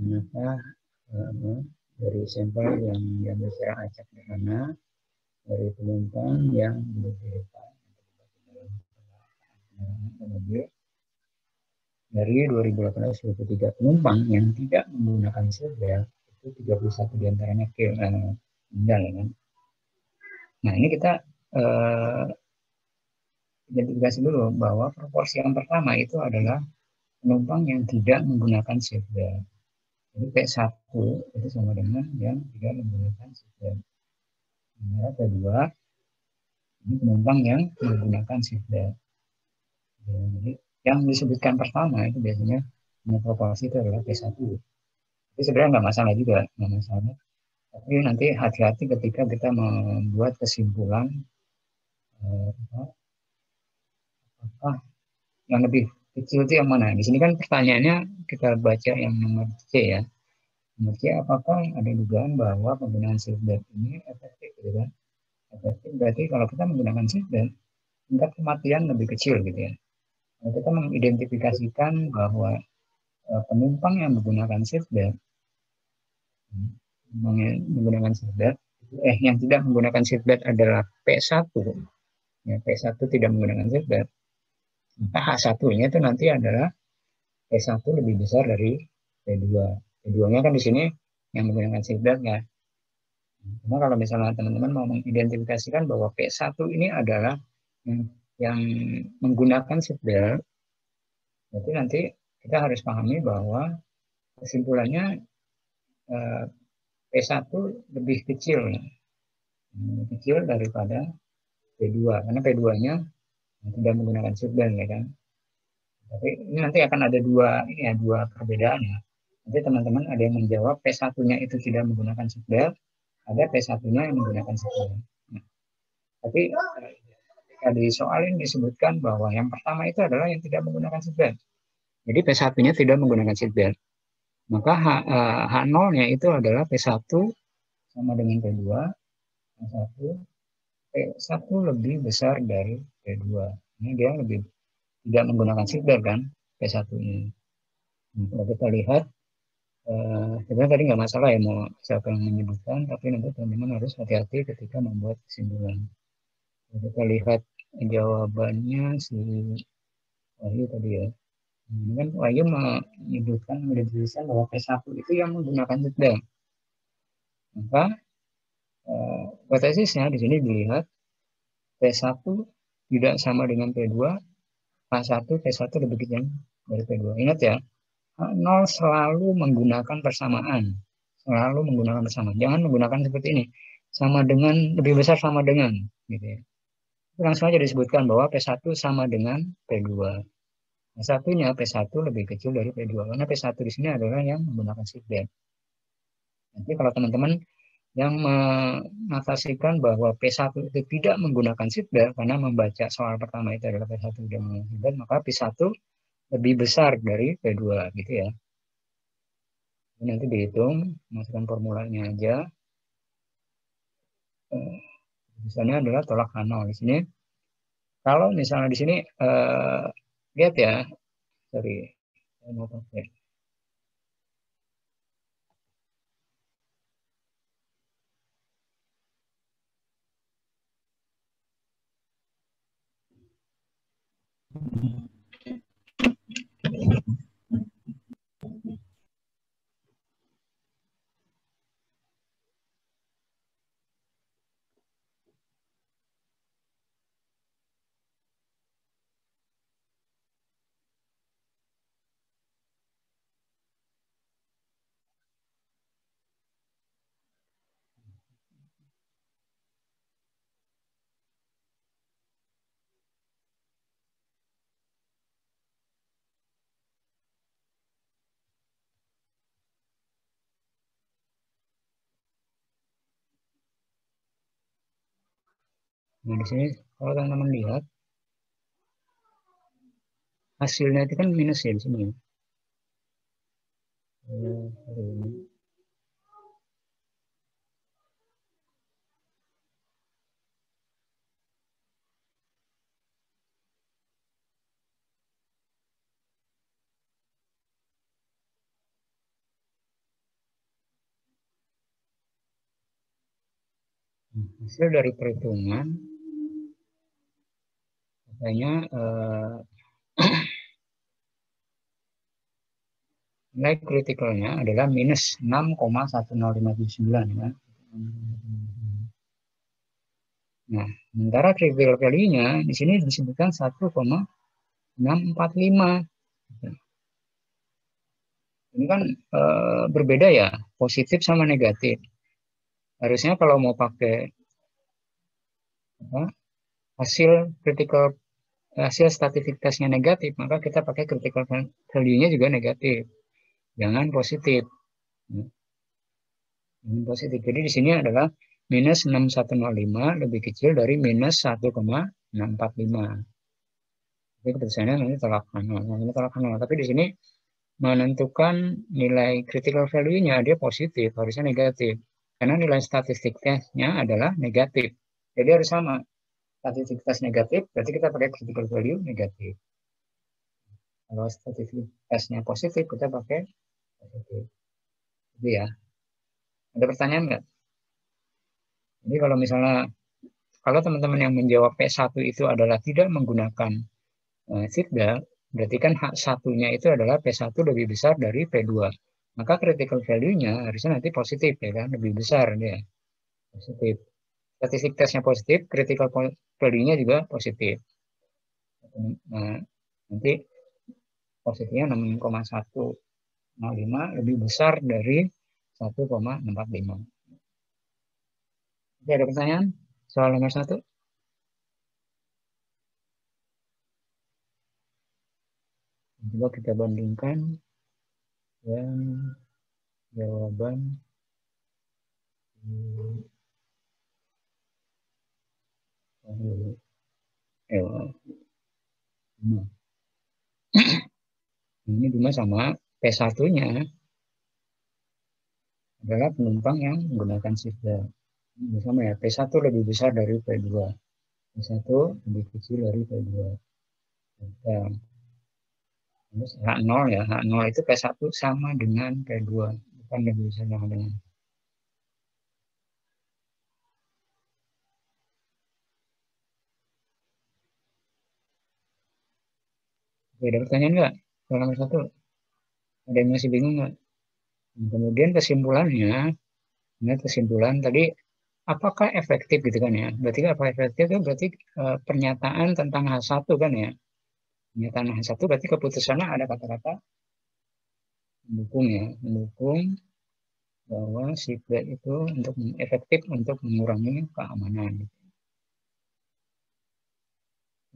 maka dari sampel yang diambil secara acak di sana dari penumpang yang duduk di depan mobil dari 2.823 penumpang yang tidak menggunakan seatbelt itu 31 diantaranya meninggal ya kan. Nah ini kita identifikasi dulu bahwa proporsi yang pertama itu adalah penumpang yang tidak menggunakan seatbelt. Jadi P1 itu sama dengan yang tidak menggunakan seatbelt. Yang kedua, ini penumpang yang menggunakan seatbelt. Jadi yang disebutkan pertama itu biasanya proporsi itu adalah P1. Itu sebenarnya nggak masalah juga, nggak masalah. Tapi nanti hati-hati ketika kita membuat kesimpulan apakah yang lebih kecil itu yang mana. Di sini kan pertanyaannya kita baca yang nomor C ya. Nomor C, apakah ada dugaan bahwa penggunaan seatbelt ini efektif gitu kan? Efektif berarti kalau kita menggunakan seatbelt tingkat kematian lebih kecil gitu ya. Kalau kita mengidentifikasikan bahwa penumpang yang menggunakan seatbelt yang tidak menggunakan seatbelt adalah P1 ya, P1 tidak menggunakan seatbelt, maka H1-nya itu nanti adalah P1 lebih besar dari P2. P2-nya kan di sini yang menggunakan seatbelt ya. Cuma kalau misalnya teman-teman mau mengidentifikasikan bahwa P1 ini adalah yang menggunakan seatbelt, berarti nanti kita harus pahami bahwa kesimpulannya P1 lebih kecil daripada P2 karena P2-nya tidak menggunakan seatbelt ya kan. Tapi ini nanti akan ada dua perbedaan ya. Nanti teman-teman ada yang menjawab P1-nya itu tidak menggunakan seatbelt, ada P1-nya yang menggunakan seatbelt. Nah, tapi ketika di soal ini disebutkan bahwa yang pertama itu adalah yang tidak menggunakan seatbelt. Jadi P1-nya tidak menggunakan seatbelt. Maka H0-nya itu adalah P1 sama dengan P2, P1 lebih besar dari P2. Ini dia lebih tidak menggunakan seatbelt kan P1-nya. Nah, kalau kita lihat sebenarnya tadi nggak masalah ya mau siapa yang menyebutkan, tapi nanti teman-teman harus hati-hati ketika membuat kesimpulan. Kalau kita lihat jawabannya si Wahyu tadi ya. Ini kan Wahyu menyebutkan bahwa P1 itu yang menggunakan seatbelt. Maka hipotesisnya di sini dilihat P1 tidak sama dengan P2, H1 P1 lebih kecil dari P2. Ingat ya, 0 selalu menggunakan persamaan. Selalu menggunakan persamaan. Jangan menggunakan seperti ini. Sama dengan, lebih besar sama dengan. Gitu ya. Langsung aja disebutkan bahwa P1 sama dengan P2. P1-nya P1 lebih kecil dari P2. Karena P1 di sini adalah yang menggunakan seatbelt. Nanti kalau teman-teman yang mengatasikan bahwa P1 itu tidak menggunakan seatbelt, karena membaca soal pertama itu adalah P1 tidak menggunakan seatbelt, maka P1 lebih besar dari P2 gitu ya. Nanti dihitung, masukkan formulanya aja. Misalnya adalah tolak H0 di sini. Kalau misalnya di sini lihat ya, sorry, saya mau pakai. Nah di sini kalau teman-teman lihat hasilnya itu kan minus ya di sini. Hasil dari perhitungan katanya nilai kritikalnya adalah minus 6,10579 ya. Nah, sementara critical value-nya di sini disebutkan 1,645. Ini kan berbeda ya, positif sama negatif. Harusnya kalau mau pakai apa, hasil critical hasil statistik tesnya negatif, maka kita pakai critical value-nya juga negatif. Jangan positif. Jangan positif. Jadi di sini adalah minus 6105 lebih kecil dari minus 1,645. Jadi keputusannya nanti tolak kanan. Nah, ini tolak kanan. Tapi di sini menentukan nilai critical value-nya dia positif, harusnya negatif. Karena nilai statistik tesnya adalah negatif. Jadi harus sama. Statistik tes negatif, berarti kita pakai critical value negatif. Kalau statistik tesnya positif, kita pakai positif. Jadi ya, ada pertanyaan nggak? Jadi kalau misalnya, kalau teman-teman yang menjawab P1 itu adalah tidak menggunakan feedback, berarti kan hak satunya itu adalah P1 lebih besar dari P2. Maka critical value-nya harusnya nanti positif ya kan, lebih besar dia. Positif. Statistik tesnya positif, critical value-nya juga positif. Nah, nanti positifnya 6,105 lebih besar dari 1,645. Oke, ada pertanyaan? Soal nomor 1? Coba kita bandingkan dan jawaban ini cuma sama P1-nya adalah penumpang yang menggunakan seatbelt. Sama ya, P1 lebih besar dari P2. P1 lebih kecil dari P2. Ya. Terus H0 ya, H0 itu P1 sama dengan P2. Bukan lebih besar sama dengan. Oke, ada pertanyaan nggak? Soal nomor 1. Ada yang masih bingung nggak? Kemudian kesimpulannya, ini kesimpulan tadi apakah efektif gitu kan ya? Berarti apa efektif itu berarti pernyataan tentang H1 kan ya? Pernyataan H1 berarti keputusannya ada kata-kata mendukung ya, mendukung bahwa seatbelt itu untuk efektif untuk mengurangi keamanan.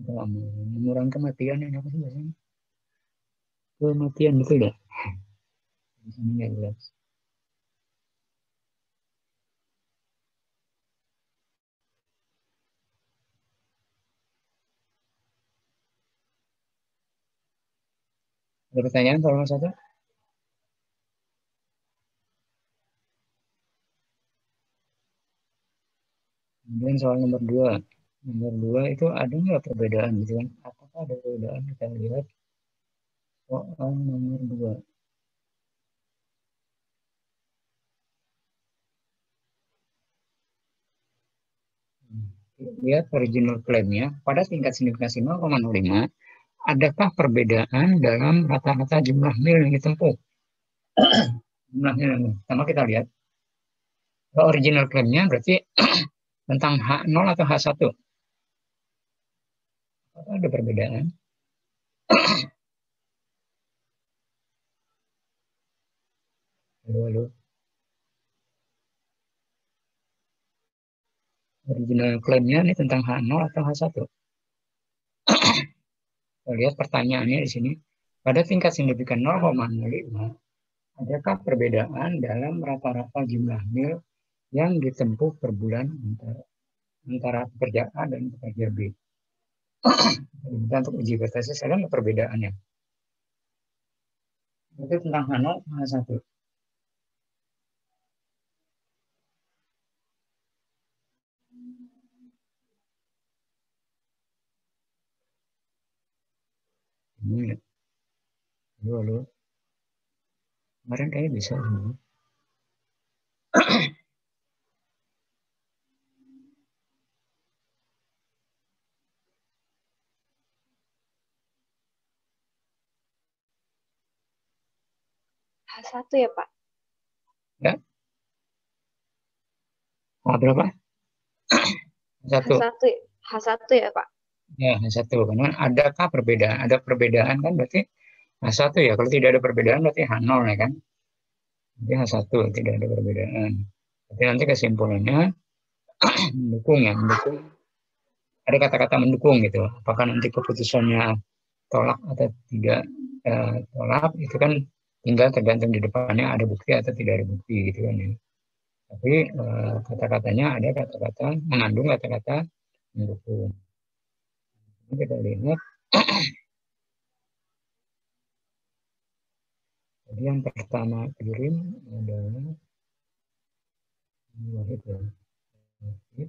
Mengurangi kematian yang apa sih biasanya? Kematian betul ya? Di sini nggak jelas. Ada pertanyaan soal nomor 1? Kemudian soal nomor 2. Nomor 2 itu ada nggak perbedaan gitu kan? Apakah ada perbedaan? Kita lihat soal nomor 2. Lihat original claim-nya pada tingkat signifikansi 0,05. Adakah perbedaan dalam rata-rata jumlah mil yang ditempuh? Jumlahnya sama kita lihat. Original claim-nya berarti tentang H0 atau H1? Ada perbedaan? Halo, halo. Original claim-nya ini tentang H0 atau H1? Kita lihat pertanyaannya di sini. Pada tingkat signifikan 0,05, adakah perbedaan dalam rata-rata jumlah mil yang ditempuh per bulan antara pekerja A dan pekerja B? Kita untuk uji hipotesis ada nggak perbedaannya? Itu tentang H0 H1. Ini ya. Halo, halo. Kemarin kayaknya bisa. H1 ya, Pak? Ya. Berapa? Satu. H1, H1 ya, Pak? Ya, H1. Karena adakah perbedaan? Ada perbedaan kan berarti H1 ya. Kalau tidak ada perbedaan berarti H0 ya kan? Jadi H1 tidak ada perbedaan. Jadi nanti kesimpulannya mendukung ya, mendukung. Ada kata-kata mendukung gitu. Apakah nanti keputusannya tolak atau tidak tolak itu kan tinggal tergantung di depannya ada bukti atau tidak ada bukti gitu kan ya. Tapi kata-katanya ada kata-kata mengandung kata-kata mendukung. Ini kita lihat. Jadi yang pertama kirim adalah Wahid ya. Wahid.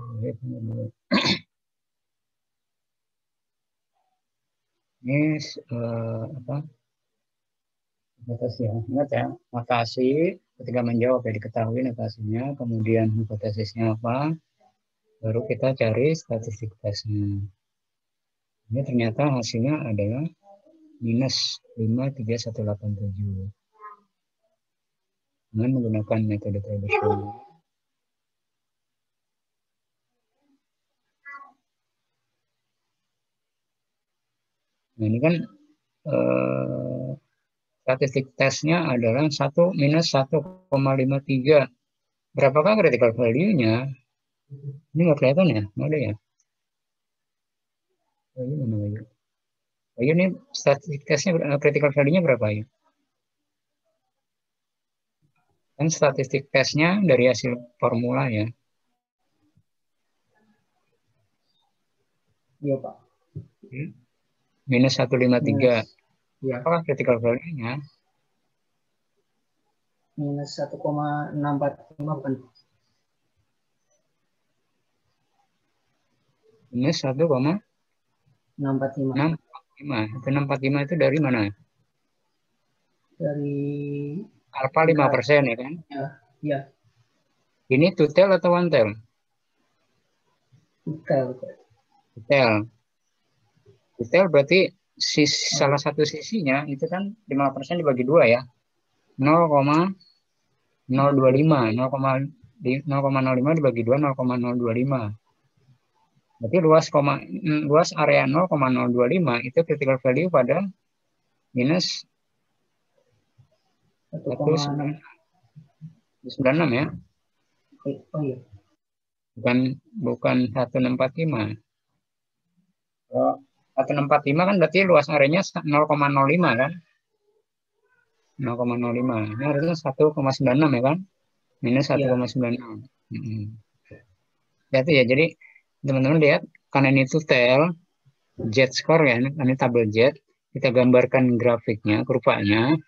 Wahid. Ini apa? Notasi ya. Ingat ya, notasi ketika menjawab ya diketahui notasinya, kemudian hipotesisnya apa, baru kita cari statistik tesnya. Ini ternyata hasilnya adalah minus 53187 dengan menggunakan metode tradisional. Nah ini kan statistik tesnya adalah 1 minus 1,53. Berapakah critical value-nya? Ini nggak kelihatan ya? Nggak ada ya? Ini mana Bayu? Bayu ini statistik tesnya critical value-nya berapa ya? Kan statistik tesnya dari hasil formula ya. Iya, Pak. Minus 153. Ya. Apakah critical value-nya? Minus 1,645 bukan? Minus 1,645. 645. Itu 645 itu dari mana? Dari Alpha 5% ya kan? Ya. Ini two tail atau one tail? Detail. Detail. Detail berarti salah satu sisinya itu kan 5% dibagi 2 ya. 0,025. 0,05 dibagi 2 0,025. Berarti luas area 0,025 itu critical value pada minus 1,96 ya. Oh iya. Bukan 1645. Kalau 1645 kan berarti luas areanya 0,05 kan? 0,05. Ini harusnya 1,96 ya kan? Minus 1,96. Jadi ya, jadi teman-teman lihat karena ini total Z-score ya, ini tabel Z, kita gambarkan grafiknya, kurvanya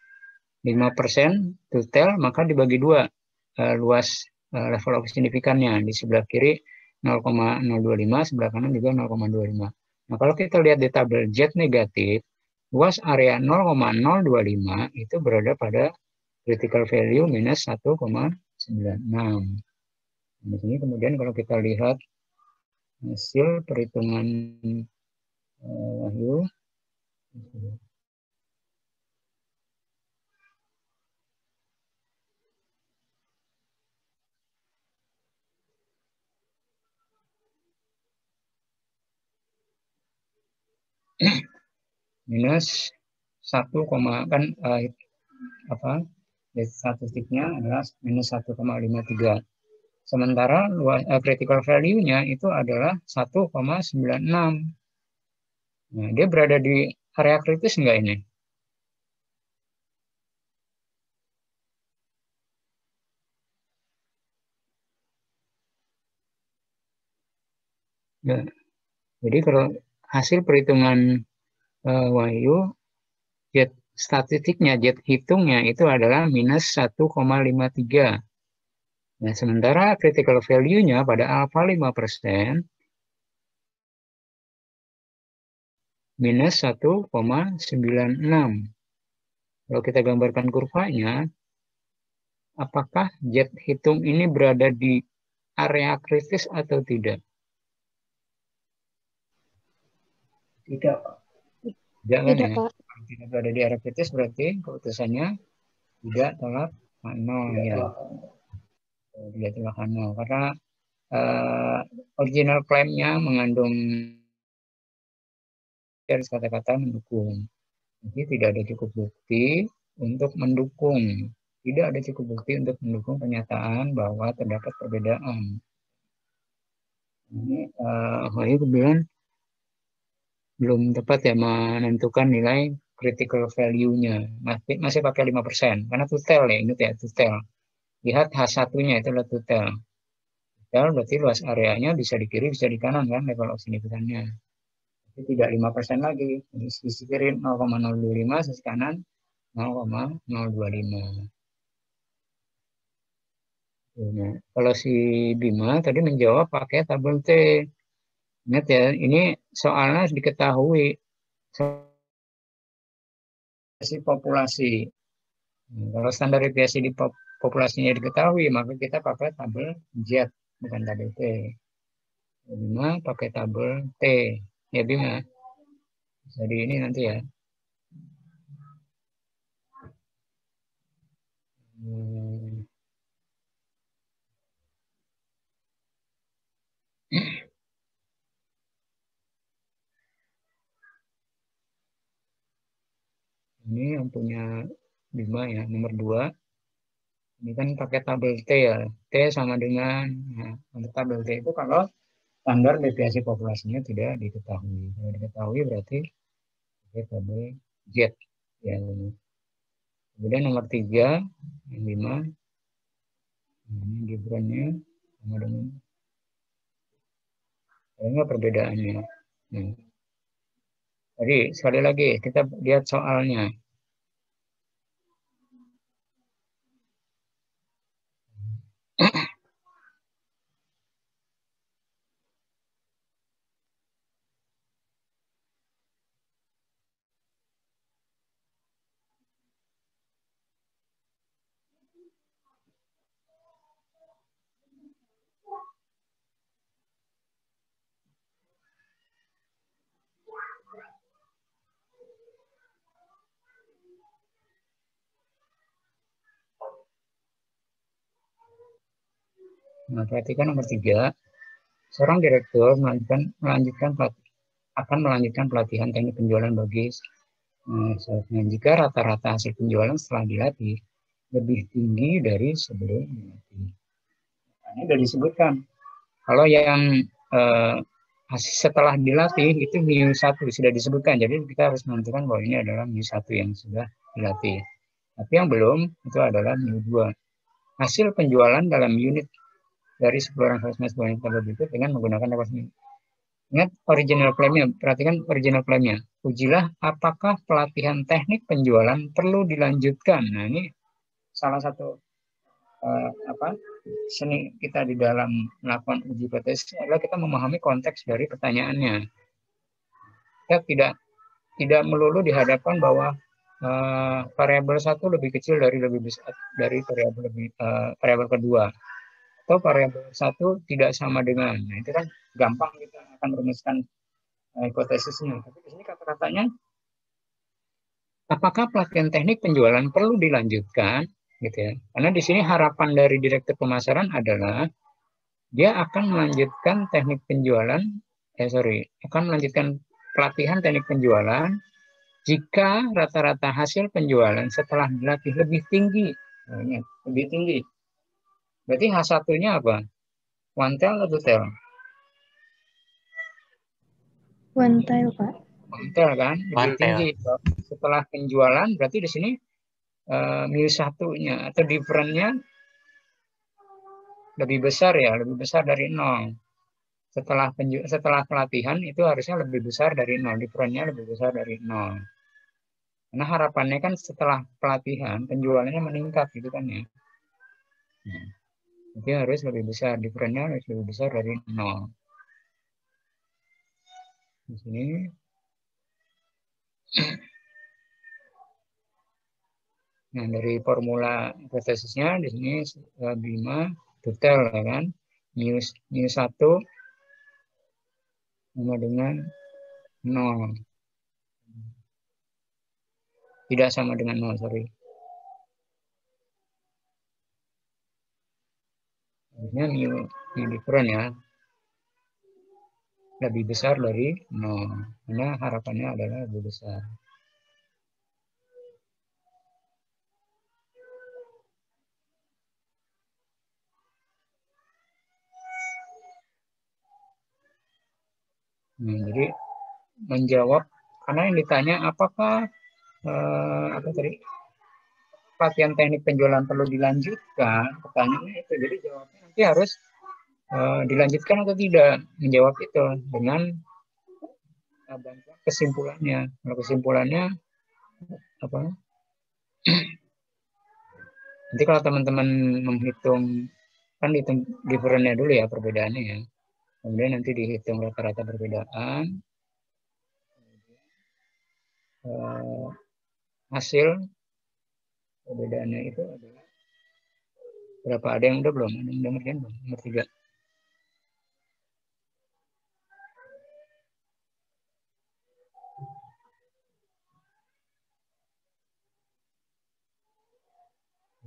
5% total maka dibagi 2 luas level of signifikannya di sebelah kiri 0,025, sebelah kanan juga 0,25. Nah, kalau kita lihat di tabel Z negatif, luas area 0,025 itu berada pada critical value minus 1,96. Di sini kemudian kalau kita lihat hasil perhitungan Wahyu, minus 1, kan apa statistiknya adalah minus 1,53. Sementara critical value-nya itu adalah 1,96. Nah, dia berada di area kritis enggak ini? Ya. Jadi kalau hasil perhitungan Wahyu, jet statistiknya, jet hitungnya itu adalah minus 1,53. Nah, sementara critical value-nya pada alfa 5% minus 1,96. Kalau kita gambarkan kurvanya, apakah jet hitung ini berada di area kritis atau tidak? Tidak, Pak. Tidak kan Tidak, ya? Pak. Kalau tidak berada di area kritis berarti keputusannya tidak tolak nol Tidak ya. tolak. Tidak tolak nol karena original claim-nya mengandung kata-kata mendukung. Jadi tidak ada cukup bukti untuk mendukung. Tidak ada cukup bukti untuk mendukung pernyataan bahwa terdapat perbedaan. Ini Wahyu bilang belum tepat ya menentukan nilai critical value-nya. Masih pakai 5%. Karena tutel ya, ingat ya, tutel. Lihat H1-nya itu adalah tutel. Tutel berarti luas areanya bisa di kiri, bisa di kanan kan, level of significance-nya. Tapi tidak 5% lagi. Jadi sisi kiri 0,025, sisi kanan 0,025. Nah, kalau si Bima tadi menjawab pakai tabel T. Ingat ya, ini soalnya harus diketahui populasi. Nah, kalau standar deviasi di populasinya diketahui, maka kita pakai tabel Z, bukan tabel T. Bima pakai tabel T. Ya Bima. Jadi ini nanti ya. Ini yang punya Bima ya, nomor 2. Ini kan pakai tabel T ya. T sama dengan, nah, untuk tabel T itu kalau standar deviasi populasinya tidak diketahui. Kalau diketahui berarti pakai tabel Z. Ya. Kemudian nomor 3, yang 5. Ini Gibran-nya sama dengan, enggak perbedaannya. Nah, jadi sekali lagi kita lihat soalnya. Nah, perhatikan nomor 3. Seorang direktur akan melanjutkan pelatihan teknik penjualan bagi jika rata-rata hasil penjualan setelah dilatih lebih tinggi dari sebelum dilatih. Nah, ini sudah disebutkan. Kalau yang setelah dilatih itu mu1 sudah disebutkan. Jadi kita harus menentukan bahwa ini adalah mu1 yang sudah dilatih. Tapi yang belum itu adalah mu2. Hasil penjualan dalam unit dari 10 orang salesman sebanyak berikut dengan menggunakan dapat. Ingat original claim-nya, perhatikan original claim-nya. Ujilah apakah pelatihan teknik penjualan perlu dilanjutkan. Nah, ini salah satu seni kita di dalam melakukan uji hipotesis adalah kita memahami konteks dari pertanyaannya. Kita tidak melulu dihadapkan bahwa variabel 1 lebih kecil dari lebih besar dari variabel kedua, atau variabel 1 tidak sama dengan. Nah, itu kan gampang kita akan merumuskan hipotesisnya. Tapi di sini kata-katanya, apakah pelatihan teknik penjualan perlu dilanjutkan? Gitu ya. Karena di sini harapan dari direktur pemasaran adalah dia akan melanjutkan teknik penjualan, akan melanjutkan pelatihan teknik penjualan jika rata-rata hasil penjualan setelah dilatih lebih tinggi. Nah, ini, lebih tinggi. Berarti H1-nya apa? One tail atau tail? One tail, Pak. One tail kan, lebih tinggi. Setelah penjualan, berarti di sini mu1-nya atau difference-nya lebih besar ya, lebih besar dari 0. setelah pelatihan itu harusnya lebih besar dari 0, difference-nya lebih besar dari 0. Karena harapannya kan setelah pelatihan penjualannya meningkat gitu kan ya. Nah, jadi harus lebih besar, difference-nya harus lebih besar dari 0. Di sini nah dari formula hipotesisnya di sini Bima detail ya kan. Mu 1 sama dengan 0. Tidak sama dengan 0, sorry. Harusnya mu different ya. Lebih besar dari 0. Karena harapannya adalah lebih besar. Nah, jadi menjawab karena yang ditanya apakah apa tadi pelatihan teknik penjualan perlu dilanjutkan, pertanyaannya itu. Jadi jawabnya nanti harus dilanjutkan atau tidak, menjawab itu dengan kesimpulannya. Kalau kesimpulannya apa? Nanti kalau teman-teman menghitung kan dihitung difference-nya dulu ya, perbedaannya ya. Kemudian nanti dihitung rata-rata perbedaan. Hasil perbedaannya itu adalah berapa? Ada yang udah belum? Ada yang udah ngerjain belum? Nomor 3.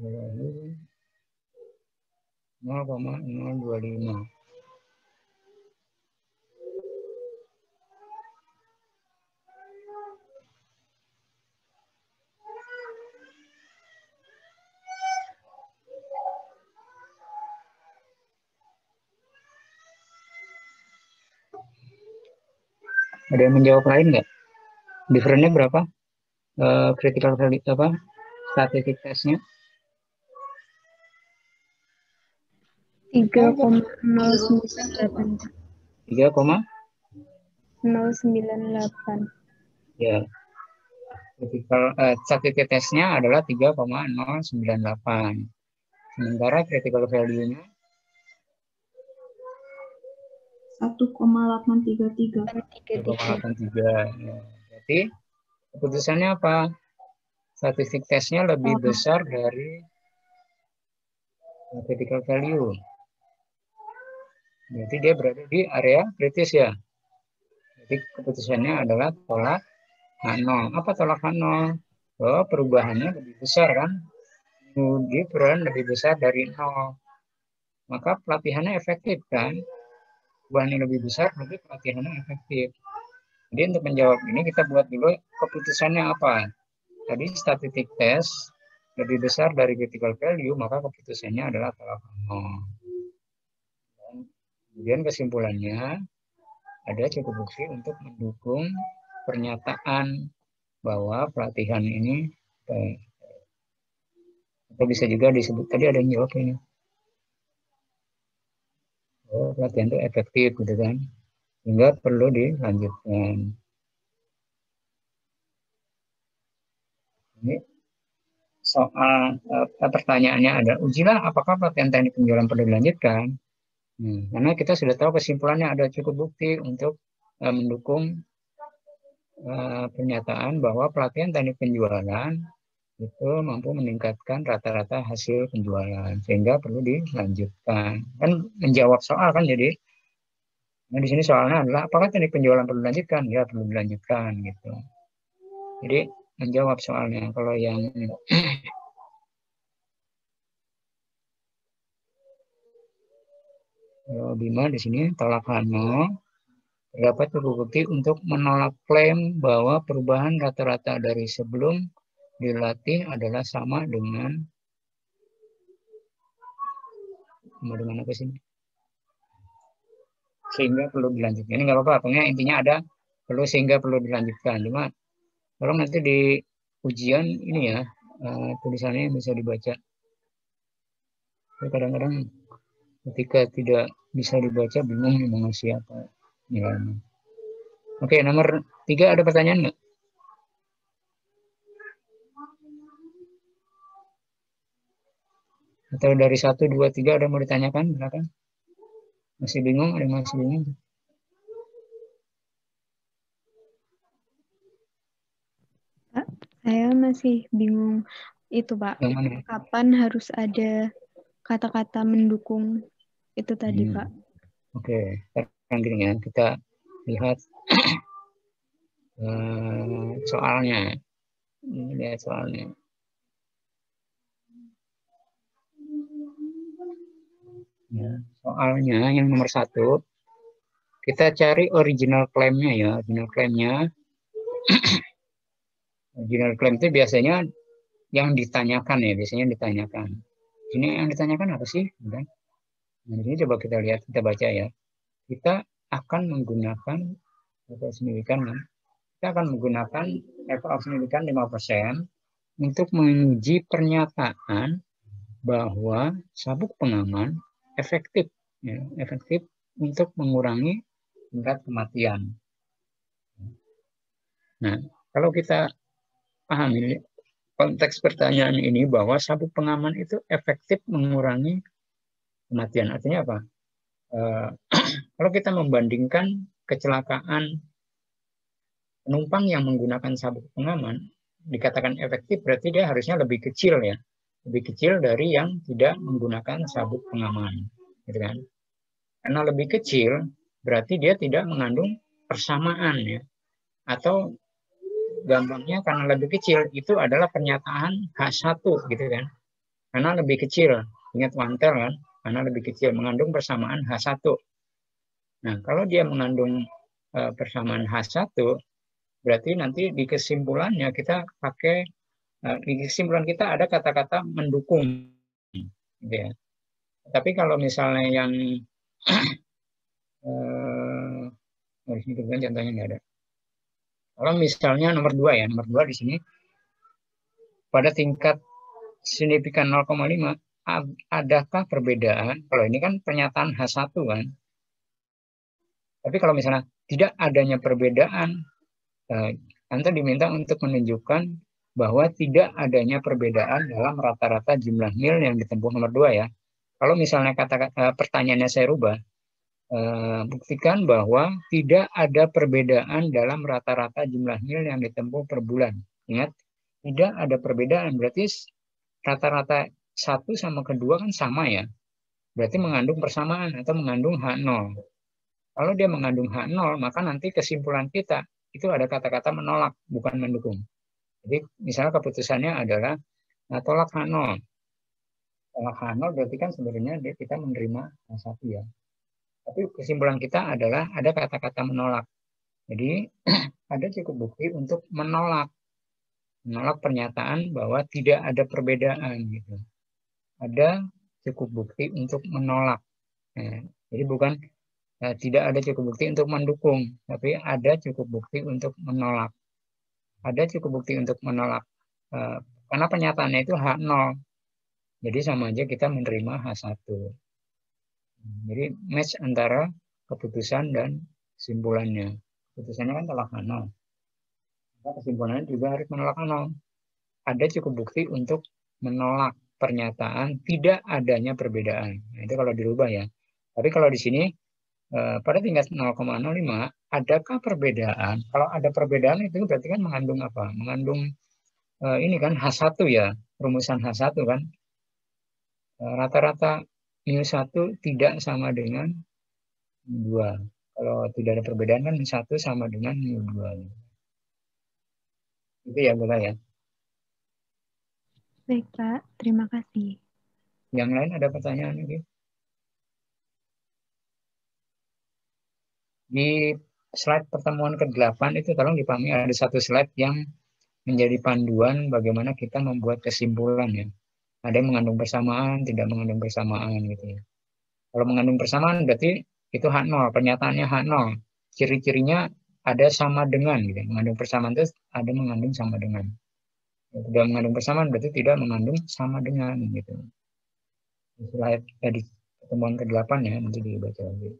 Lalu 0,025. Ada yang menjawab lain nggak? Difference-nya berapa? Critical value apa? Statistik tesnya? 3,098. 3,098. Ya. Statistik tesnya adalah 3,098. Sementara critical value-nya 1,833. 1,83. Ya. Berarti keputusannya apa? Statistik tesnya lebih besar dari critical value. Berarti dia berada di area kritis ya. Jadi keputusannya adalah tolak H0. Apa tolak H0? Oh, perubahannya lebih besar kan? Difference lebih besar dari 0. Maka pelatihannya efektif kan? Perubahannya lebih besar, berarti pelatihannya efektif. Jadi untuk menjawab ini kita buat dulu keputusannya apa. Tadi statistik test lebih besar dari critical value, maka keputusannya adalah tolak H0. Kemudian kesimpulannya ada cukup bukti untuk mendukung pernyataan bahwa pelatihan ini atau bisa juga disebut tadi ada yang jawab ini. Oh, pelatihan itu efektif gitu kan. Sehingga perlu dilanjutkan. Ini soal pertanyaannya ada, ujilah apakah pelatihan teknik penjualan perlu dilanjutkan. Karena kita sudah tahu kesimpulannya ada cukup bukti untuk mendukung pernyataan bahwa pelatihan teknik penjualan itu mampu meningkatkan rata-rata hasil penjualan sehingga perlu dilanjutkan. Kan menjawab soal kan jadi. Nah di sini soalnya adalah apakah teknik penjualan perlu dilanjutkan? Ya perlu dilanjutkan gitu. Jadi menjawab soalnya. Kalau yang Bima di sini tolak Hano terdapat cukup bukti untuk menolak klaim bahwa perubahan rata-rata dari sebelum dilatih adalah sama dengan apa sih? Sehingga perlu dilanjutkan. Ini nggak apa-apa, pokoknya intinya ada sehingga perlu dilanjutkan. Cuma kalau nanti di ujian ini ya tulisannya bisa dibaca. Kadang-kadang ketika tidak bisa dibaca bingung nih mau ngasih apa nilainya. Oke, nomor 3 ada pertanyaan nggak? Atau dari 1, 2, 3 ada mau ditanyakan? Silakan. Masih bingung? Ada yang masih bingung? Pak, saya masih bingung itu, Pak. Yang mana? Kapan harus ada kata-kata mendukung itu tadi, Pak? Oke, sekarang gini ya, kita lihat soalnya. Ini lihat soalnya. Ya, soalnya yang nomor 1, kita cari original claim-nya ya. Original claim-nya, original claim itu biasanya yang ditanyakan ya, biasanya ditanyakan. Ini yang ditanyakan apa sih? Nah, ini coba kita lihat, kita baca ya. Kita akan menggunakan level signifikan, kita akan menggunakan level signifikan 5% untuk menguji pernyataan bahwa sabuk pengaman efektif, ya, efektif untuk mengurangi tingkat kematian. Nah, kalau kita pahami konteks pertanyaan ini bahwa sabuk pengaman itu efektif mengurangi kematian. Artinya apa? Kalau kita membandingkan kecelakaan penumpang yang menggunakan sabuk pengaman, dikatakan efektif berarti dia harusnya lebih kecil ya. Lebih kecil dari yang tidak menggunakan sabuk pengaman. Gitu kan? Karena lebih kecil berarti dia tidak mengandung persamaan ya. Atau gampangnya karena lebih kecil itu adalah pernyataan H1 gitu kan. Karena lebih kecil, ingat wantel kan, karena lebih kecil mengandung persamaan H1. Nah, kalau dia mengandung persamaan H1, berarti nanti di kesimpulannya kita pakai, di kesimpulan kita ada kata-kata mendukung. Gitu ya. Tapi kalau misalnya yang, di sini kan contohnya nggak ada. Kalau misalnya nomor 2 ya, nomor 2 di sini, pada tingkat signifikan 0,5, adakah perbedaan? Kalau ini kan pernyataan H1 kan. Tapi kalau misalnya tidak adanya perbedaan, Anda diminta untuk menunjukkan bahwa tidak adanya perbedaan dalam rata-rata jumlah mil yang ditempuh nomor 2 ya. Kalau misalnya pertanyaannya saya rubah, buktikan bahwa tidak ada perbedaan dalam rata-rata jumlah mil yang ditempuh per bulan. Ingat, tidak ada perbedaan, berarti rata-rata 1 sama kedua kan sama ya. Berarti mengandung persamaan atau mengandung H0. Kalau dia mengandung H0, maka nanti kesimpulan kita itu ada kata-kata menolak, bukan mendukung. Jadi misalnya keputusannya adalah tolak H0. Tolak H0 berarti kan sebenarnya kita menerima H1 ya. Tapi kesimpulan kita adalah ada kata-kata menolak. Jadi ada cukup bukti untuk menolak pernyataan bahwa tidak ada perbedaan gitu. Ada cukup bukti untuk menolak. Nah, jadi bukan tidak ada cukup bukti untuk mendukung, tapi ada cukup bukti untuk menolak. Ada cukup bukti untuk menolak. Karena pernyataannya itu H0. Jadi sama aja kita menerima H1. Jadi match antara keputusan dan kesimpulannya. Keputusannya kan tolak H0. Maka kesimpulannya juga harus menolak H0. Ada cukup bukti untuk menolak pernyataan tidak adanya perbedaan. Nah, itu kalau dirubah ya. Tapi kalau di sini pada tingkat 0,05 adakah perbedaan? Kalau ada perbedaan itu berarti kan mengandung apa? Mengandung ini kan H1 ya, rumusan H1 kan. Rata-rata mu1 tidak sama dengan mu2. Kalau tidak ada perbedaan kan mu1 sama dengan mu2. Itu ya Bella ya. Baik, Pak. Terima kasih. Yang lain ada pertanyaan lagi? Di slide pertemuan ke-8 itu tolong dipahami ada satu slide yang menjadi panduan bagaimana kita membuat kesimpulan ya. Ada yang mengandung persamaan, tidak mengandung persamaan gitu ya. Kalau mengandung persamaan berarti itu H0, pernyataannya H0. Ciri-cirinya ada sama dengan gitu. Mengandung persamaan itu ada mengandung sama dengan. Tidak mengandung persamaan berarti tidak mengandung sama dengan gitu. Slide tadi pertemuan ke-8 ya, nanti dibaca lagi.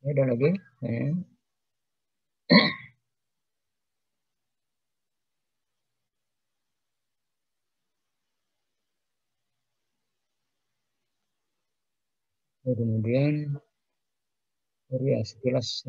Ini ada lagi. Ya. Kemudian ya sekilas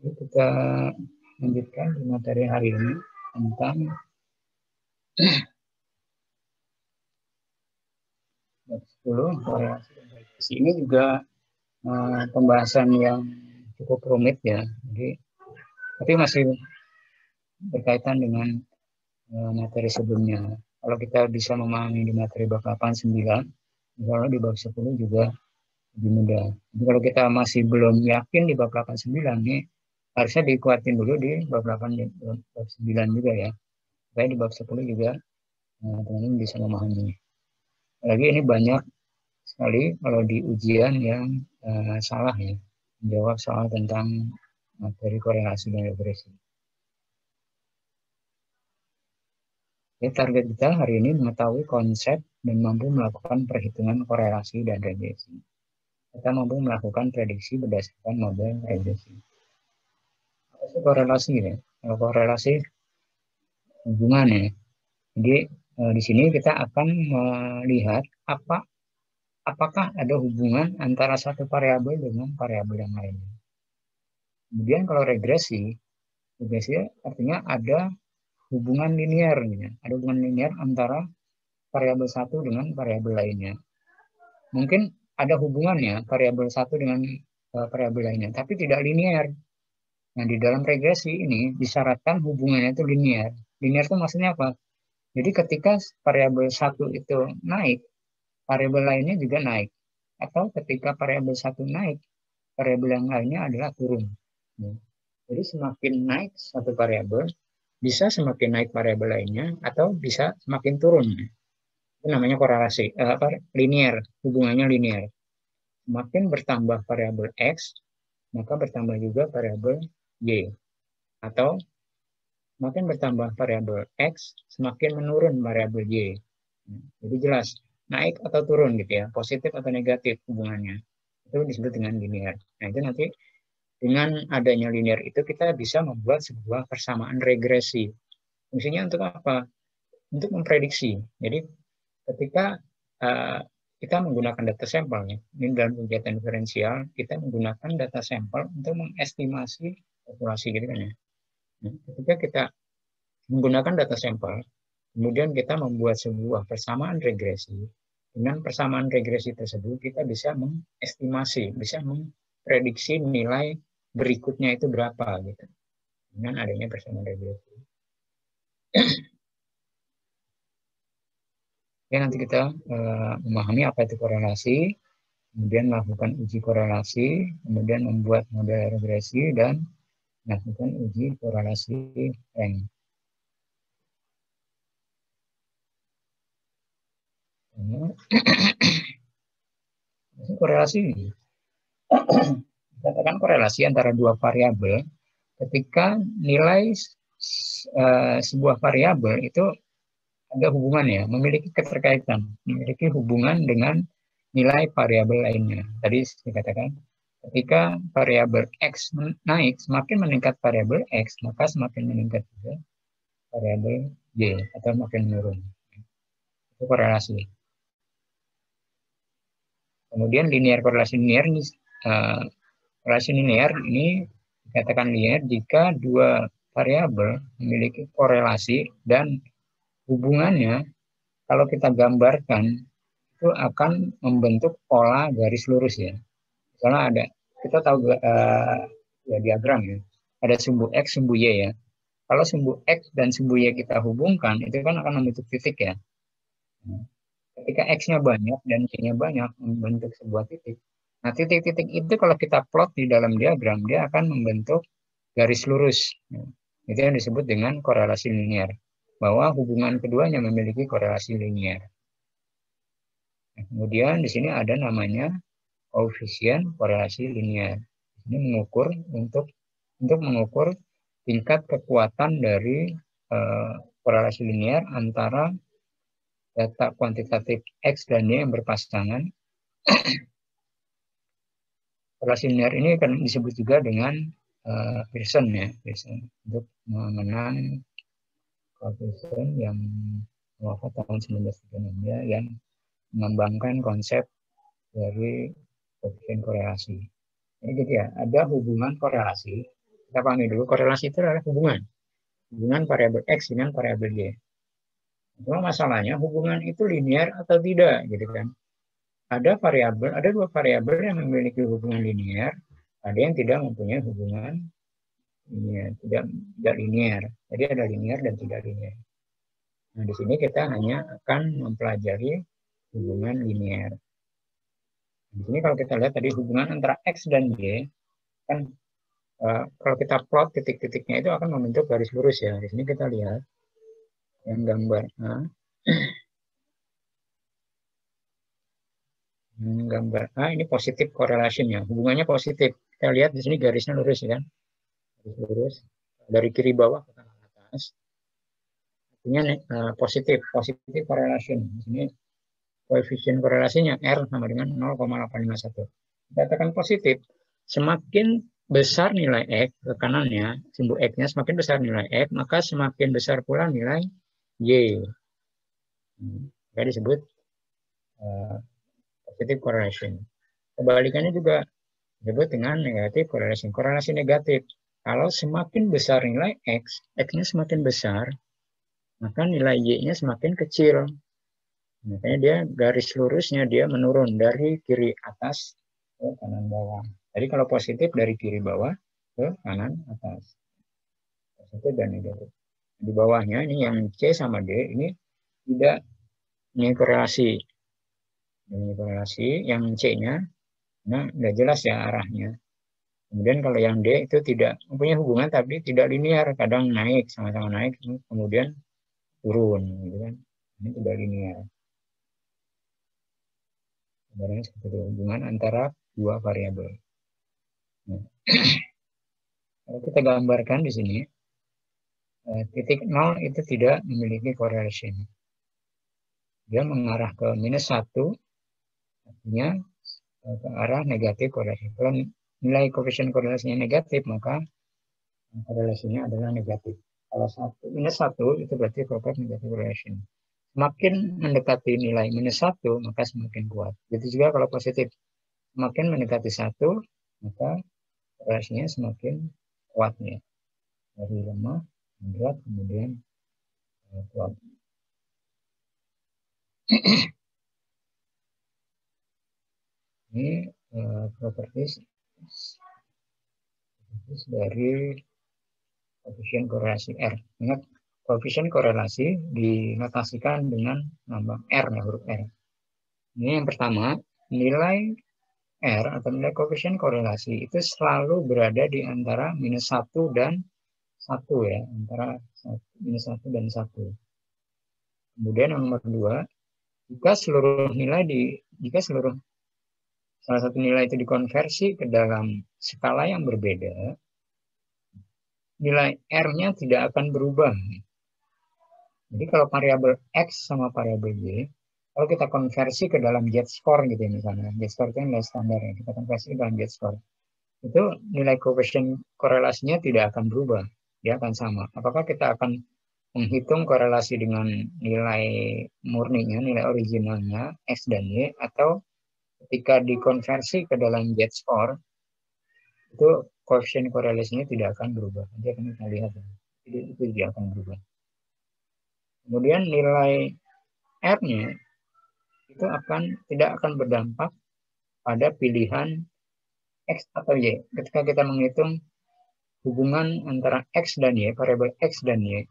kita lanjutkan di materi hari ini tentang bab 10 korelasi dan regresi. Ini juga pembahasan yang cukup rumit ya. Jadi tapi masih berkaitan dengan materi sebelumnya. Kalau kita bisa memahami di materi bab 8 9, kalau di bab 10 juga lebih mudah. Jadi kalau kita masih belum yakin di bab 8 9 nih, harusnya dikuatin dulu di bab 8 bab 9 juga ya. Supaya di bab 10 juga teman-teman bisa memahami. Lagi ini banyak sekali kalau di ujian yang salah ya, menjawab soal tentang materi korelasi dan regresi. Jadi target kita hari ini mengetahui konsep dan mampu melakukan perhitungan korelasi dan regresi. Kita mampu melakukan prediksi berdasarkan model regresi. Apa sih korelasi ya? Kalau korelasi hubungan ya. Jadi di sini kita akan melihat apakah ada hubungan antara satu variabel dengan variabel yang lainnya. Kemudian kalau regresi artinya ada hubungan linear, ada hubungan linear antara variabel satu dengan variabel lainnya. Mungkin ada hubungannya variabel satu dengan variabel lainnya, tapi tidak linear. Nah, di dalam regresi ini disyaratkan hubungannya itu linear. Linear itu maksudnya apa? Jadi ketika variabel satu itu naik, variabel lainnya juga naik. Atau ketika variabel satu naik, variabel yang lainnya adalah turun. Jadi semakin naik satu variabel, bisa semakin naik variabel lainnya, atau bisa semakin turun. Itu namanya korelasi, linear, hubungannya linear. Semakin bertambah variabel X, maka bertambah juga variabel Y. Atau semakin bertambah variabel X, semakin menurun variabel Y. Jadi jelas, naik atau turun gitu ya, positif atau negatif hubungannya. Itu disebut dengan linear. Nah itu nanti dengan adanya linear itu kita bisa membuat sebuah persamaan regresi. Fungsinya untuk apa? Untuk memprediksi. Jadi ketika kita menggunakan data sampel, ini dalam kegiatan diferensial, kita menggunakan data sampel untuk mengestimasi populasi gitu kan ya. Nah, ketika kita menggunakan data sampel, kemudian kita membuat sebuah persamaan regresi. Dengan persamaan regresi tersebut, kita bisa mengestimasi, bisa memprediksi nilai berikutnya itu berapa gitu. Dengan adanya persamaan regresi. Ya, nanti kita memahami apa itu korelasi, kemudian melakukan uji korelasi, kemudian membuat model regresi, dan melakukan uji korelasi rank. Korelasi katakan korelasi antara dua variabel ketika nilai sebuah variabel itu ada hubungannya, memiliki keterkaitan, memiliki hubungan dengan nilai variabel lainnya. Tadi dikatakan ketika variabel X naik, semakin meningkat variabel X, maka semakin meningkat juga variabel Y atau makin menurun. Itu korelasi. Kemudian linear korelasi linear ini korelasi linear ini dikatakan linear jika dua variabel memiliki korelasi dan hubungannya kalau kita gambarkan itu akan membentuk pola garis lurus ya. Misalnya ada, kita tahu ya diagram ya, ada sumbu X, sumbu Y ya. Kalau sumbu X dan sumbu Y kita hubungkan, itu kan akan membentuk titik ya. Ketika X-nya banyak dan Y-nya banyak, membentuk sebuah titik. Nah, titik-titik itu kalau kita plot di dalam diagram, dia akan membentuk garis lurus. Itu yang disebut dengan korelasi linier. Bahwa hubungan keduanya memiliki korelasi linier. Nah, kemudian di sini ada namanya koefisien korelasi linier. Ini mengukur untuk mengukur tingkat kekuatan dari korelasi linier antara data kuantitatif X dan Y yang berpasangan. Korelasi linier ini akan disebut juga dengan Pearson ya, Pearson, untuk mengenang Pearson yang wafat tahun 1936 ya, yang mengembangkan konsep dari koefisien korelasi. Jadi gitu ya, ada hubungan korelasi. Kita pahami dulu, korelasi itu adalah hubungan variabel X dengan variabel Y. Cuma masalahnya hubungan itu linear atau tidak, gitu kan? Ada dua variabel yang memiliki hubungan linear, ada yang tidak mempunyai hubungan linear, tidak linear. Jadi ada linear dan tidak linear. Nah, di sini kita hanya akan mempelajari hubungan linear. Di sini kalau kita lihat tadi hubungan antara X dan Y, kan kalau kita plot titik-titiknya itu akan membentuk garis lurus ya. Di sini kita lihat yang gambar A. Gambar A ini positif correlation ya. Hubungannya positif. Kita lihat di sini garisnya lurus ya kan. Garis lurus dari kiri bawah ke kanan atas. Artinya positif correlation. Di sini koefisien korelasinya R sama dengan 0,851. Dikatakan positif, semakin besar nilai X ke kanannya, sumbu X-nya semakin besar nilai X, maka semakin besar pula nilai Y. Maka disebut positive correlation. Kebalikannya juga disebut dengan negative correlation. Korelasi negatif. Kalau semakin besar nilai X, X-nya semakin besar, maka nilai Y-nya semakin kecil. Makanya dia garis lurusnya dia menurun dari kiri atas ke kanan bawah. Jadi kalau positif dari kiri bawah ke kanan atas. Positif dan negatif. Di bawahnya ini yang C sama D ini tidak ini korelasi. Ini korelasi yang C-nya nah udah jelas ya arahnya. Kemudian kalau yang D itu tidak mempunyai hubungan tapi tidak linear, kadang naik sama-sama naik kemudian turun gitu kan. Ini tidak linear. Sebenarnya seperti itu, hubungan antara dua variabel. Nah, kalau kita gambarkan di sini, titik 0 itu tidak memiliki correlation. Dia mengarah ke minus 1, artinya ke arah negatif korelasi. Kalau nilai koefisien korelasinya negatif, maka korelasinya adalah negatif. Kalau minus 1 itu berarti proper negative correlation. Semakin mendekati nilai minus 1, maka semakin kuat. Begitu juga kalau positif. Semakin mendekati 1, maka korelasinya semakin kuatnya. Dari lemah, berat, kemudian kuat. Ini properties dari koefisien korelasi R. Ingat, koefisien korelasi dinotasikan dengan lambang R, ya, huruf R. Ini yang pertama, nilai R atau nilai koefisien korelasi itu selalu berada di antara minus 1 dan 1 ya, antara minus 1 dan 1. Kemudian yang nomor 2, jika seluruh salah satu nilai itu dikonversi ke dalam skala yang berbeda, nilai R-nya tidak akan berubah. Jadi kalau variabel X sama variabel Y, kalau kita konversi ke dalam Z-score gitu ya misalnya, Z-score itu nilai standar ya, kita konversi ke dalam Z-score, itu nilai koefisien korelasinya tidak akan berubah, dia akan sama. Apakah kita akan menghitung korelasi dengan nilai murninya, nilai originalnya X dan Y, atau ketika dikonversi ke dalam Z-score, itu koefisien korelasinya tidak akan berubah. Nanti akan kita lihat. Jadi itu tidak akan berubah. Kemudian nilai R-nya itu tidak akan berdampak pada pilihan X atau Y. Ketika kita menghitung hubungan antara X dan Y, variabel X dan Y,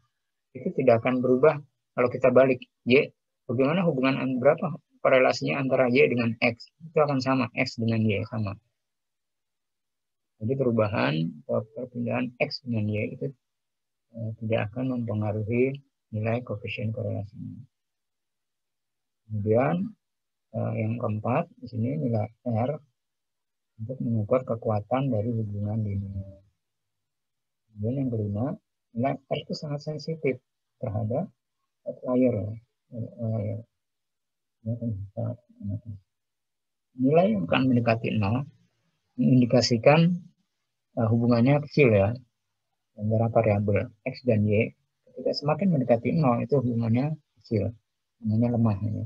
itu tidak akan berubah kalau kita balik Y. Bagaimana berapa korelasinya antara Y dengan X? Itu akan sama, X dengan Y sama. Jadi perubahan atau perpindahan X dengan Y itu tidak akan mempengaruhi nilai koefisien korelasinya. Kemudian yang keempat, di sini nilai R untuk mengukur kekuatan dari hubungan linear. Kemudian yang kelima, nilai R itu sangat sensitif terhadap outlier. Nilai yang akan mendekati 0 mengindikasikan hubungannya kecil ya antara variabel X dan Y. Ketika semakin mendekati 0 itu hubungannya kecil, hubungannya lemah. Ya.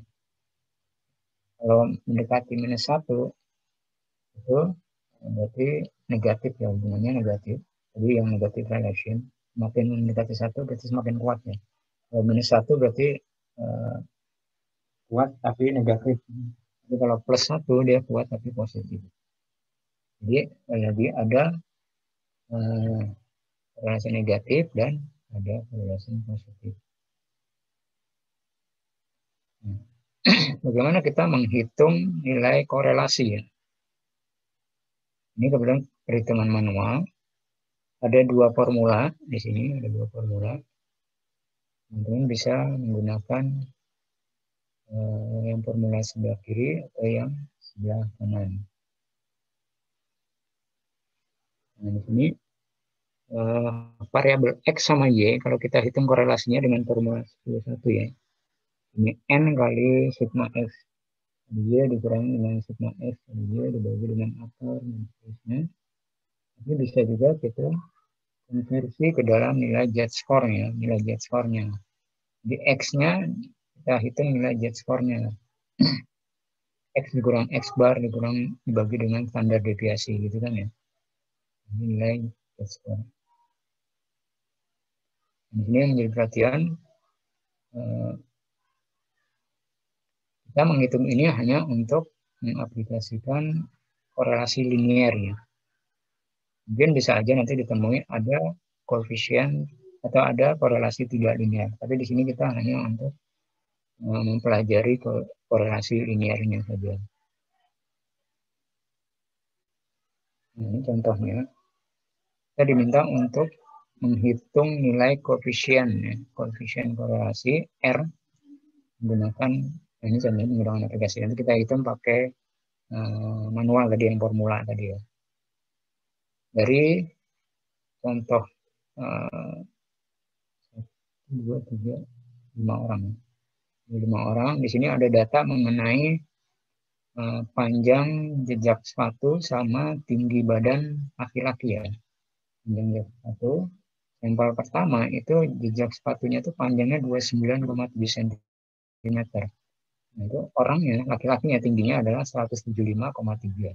Kalau mendekati -1 itu berarti negatif ya, hubungannya negatif. Jadi yang negatif relation, semakin mendekati 1 berarti semakin kuat ya. Kalau -1 berarti kuat tapi negatif. Jadi kalau +1 dia kuat tapi positif. Jadi ada korelasi negatif dan ada korelasi positif. Bagaimana kita menghitung nilai korelasi ya? Ini kemudian perhitungan manual. Ada 2 formula di sini, ada 2 formula. Teman-teman bisa menggunakan yang formula sebelah kiri atau yang sebelah kanan. Nah, di sini variabel X sama Y, kalau kita hitung korelasinya dengan formula 1 ya. Ini N kali sigma X. Y dikurangi dengan sigma X, Y dibagi dengan akar, dan seterusnya. Tapi bisa juga kita konversi ke dalam nilai z-score-nya, nilai z-score-nya. Di X-nya kita hitung nilai z-score-nya. X dikurang X bar dibagi dengan standar deviasi gitu kan ya. Nilai z-score. Di sini yang menjadi perhatian, kita menghitung ini hanya untuk mengaplikasikan korelasi linear ya. Mungkin bisa aja nanti ditemui ada koefisien atau ada korelasi tidak linear. Tapi di sini kita hanya untuk mempelajari korelasi linearnya saja. Nah, ini contohnya. Kita diminta untuk menghitung nilai koefisien, ya, koefisien korelasi R menggunakan ini contohnya menggunakan aplikasi. Nanti kita hitung pakai manual tadi yang formula tadi ya. Dari contoh 1, 2, 3, 5 orang. 5 orang. Di sini ada data mengenai panjang jejak sepatu sama tinggi badan laki-laki ya. Panjang jejak sepatu. Sampel pertama itu jejak sepatunya itu panjangnya 29,7 cm. Nah, itu orangnya, laki-lakinya tingginya adalah 175,3.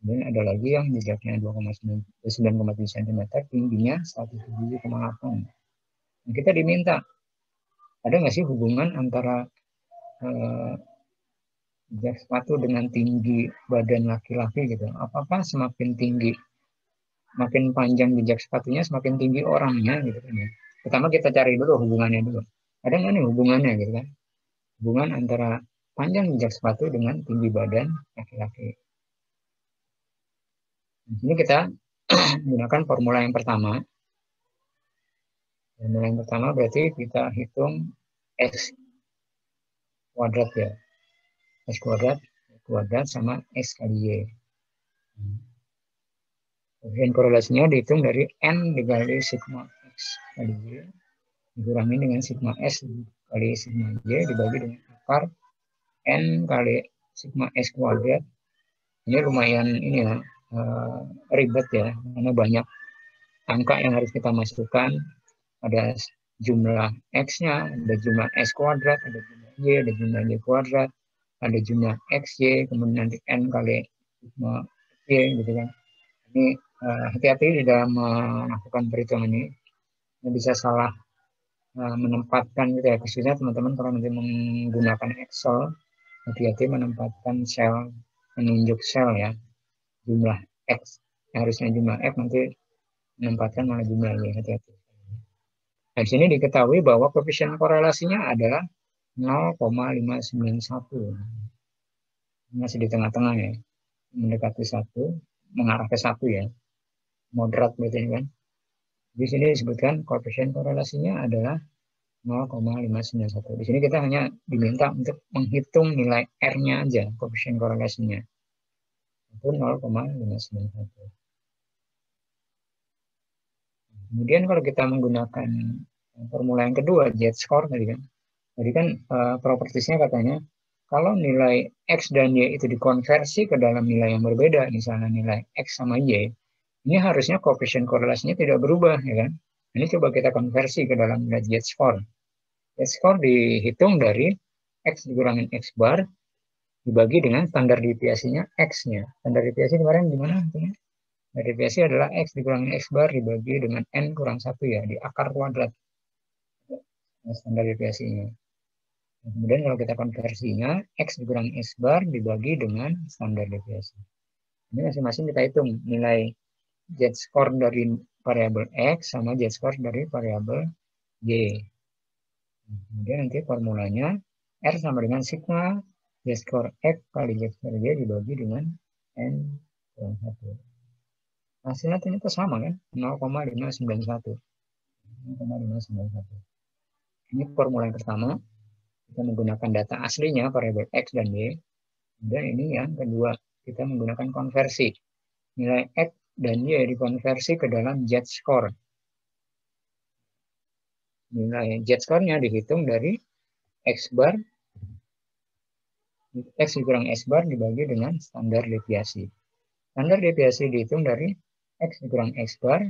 Kemudian ada lagi yang jejaknya 2,9,7 cm, tingginya 107,8. Nah, kita diminta, ada nggak sih hubungan antara jejak sepatu dengan tinggi badan laki-laki gitu? Apakah semakin tinggi, makin panjang jejak sepatunya, semakin tinggi orangnya gitu kan ya? Pertama kita cari dulu hubungannya dulu. Ada nggak nih hubungannya gitu kan? Hubungan antara panjang jejak sepatu dengan tinggi badan laki-laki. Di sini kita menggunakan formula yang pertama. Formula yang pertama berarti kita hitung X kuadrat ya. X kuadrat sama X kali Y. Koefisien korelasinya dihitung dari N dikali sigma X kali Y dikurangi dengan sigma S kali sigma Y dibagi dengan akar N kali sigma S kuadrat. Ini lumayan ini ya, ribet ya, karena banyak angka yang harus kita masukkan. Ada jumlah X-nya, ada jumlah S kuadrat, ada jumlah Y, ada jumlah Y kuadrat, ada jumlah XY, kemudian nanti N kali sigma Y gitu kan. Ini hati-hati di dalam melakukan perhitungan ini bisa salah menempatkan gitu ya, khususnya teman-teman kalau nanti menggunakan Excel, hati-hati menempatkan sel, menunjuk sel ya, jumlah X, harusnya jumlah X, nanti menempatkan malah jumlah Y, hati-hati. Nah, di sini diketahui bahwa koefisien korelasinya adalah 0,591. Masih di tengah-tengah ya, mendekati 1, mengarah ke 1 ya, moderat berarti kan. Di sini disebutkan koefisien korelasinya adalah 0,591. Di sini kita hanya diminta untuk menghitung nilai R-nya aja, koefisien korelasinya. Itu 0,591. Kemudian kalau kita menggunakan formula yang kedua, Z-score tadi kan. Jadi kan propertiesnya katanya, kalau nilai X dan Y itu dikonversi ke dalam nilai yang berbeda, misalnya nilai X sama Y, ini harusnya koefisien korelasinya tidak berubah, ya kan? Ini coba kita konversi ke dalam nilai Z-score. Z-score dihitung dari X dikurangin X bar dibagi dengan standar deviasinya X-nya. Standar deviasi kemarin gimana? Standar deviasi adalah X dikurangin X bar dibagi dengan N kurang 1 ya, di akar kuadrat. Standar deviasinya. Kemudian kalau kita konversinya, X dikurangin X bar dibagi dengan standar deviasi. Ini masing-masing kita hitung nilai Z-score dari variabel X sama Z-score dari variabel Y. Kemudian nanti formulanya R sama dengan sigma Z-score X kali Z-score Y dibagi dengan N kurang 1. Hasilnya ternyata sama kan? 0,591. 0,591. Ini formula yang pertama. Kita menggunakan data aslinya, variabel X dan Y. Dan ini yang kedua, kita menggunakan konversi. Nilai X dan Y dikonversi ke dalam Z-score. Nilai Z-score-nya dihitung dari X bar, X dikurang X bar dibagi dengan standar deviasi. Standar deviasi dihitung dari X dikurang X bar,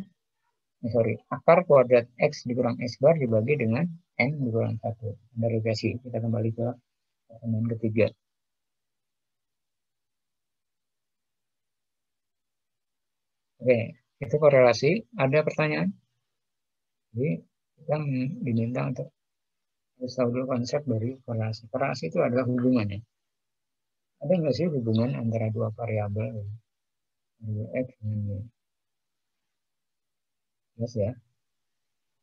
akar kuadrat X dikurang X bar dibagi dengan N dikurang 1. Standar deviasi. Kita kembali ke pertemuan ketiga. Oke, itu korelasi. Ada pertanyaan? Jadi, kita diminta untuk harus tahu dulu konsep dari korelasi. Korelasi itu adalah hubungannya. Ada nggak sih hubungan antara dua variabel, X dan Y? Yes ya.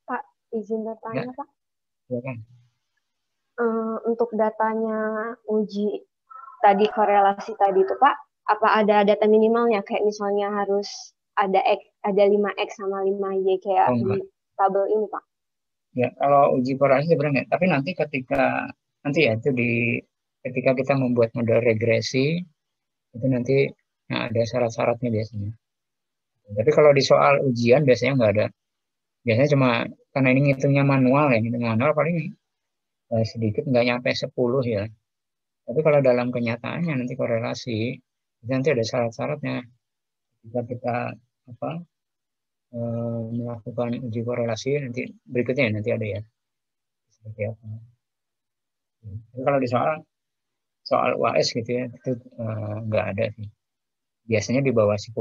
Pak, izin bertanya Ya. Pak. Silakan. Untuk datanya uji tadi korelasi tadi itu Pak, apa ada data minimalnya kayak misalnya harus ada X, ada 5X sama 5Y kayak di tabel ini Pak? Ya, kalau uji korelasi sebenarnya, tapi nanti ya itu ketika kita membuat model regresi itu nanti ada syarat-syaratnya biasanya. Tapi kalau di soal ujian biasanya nggak ada. Biasanya cuma karena ini ngitungnya manual ya, ngitung manual paling sedikit nggak nyampe 10 ya. Tapi kalau dalam kenyataannya nanti korelasi, nanti ada syarat-syaratnya. Jika kita melakukan uji korelasi nanti berikutnya nanti ada ya. Seperti apa? Tapi kalau di soal UAS gitu ya, itu nggak ada sih. Biasanya di bawah 10.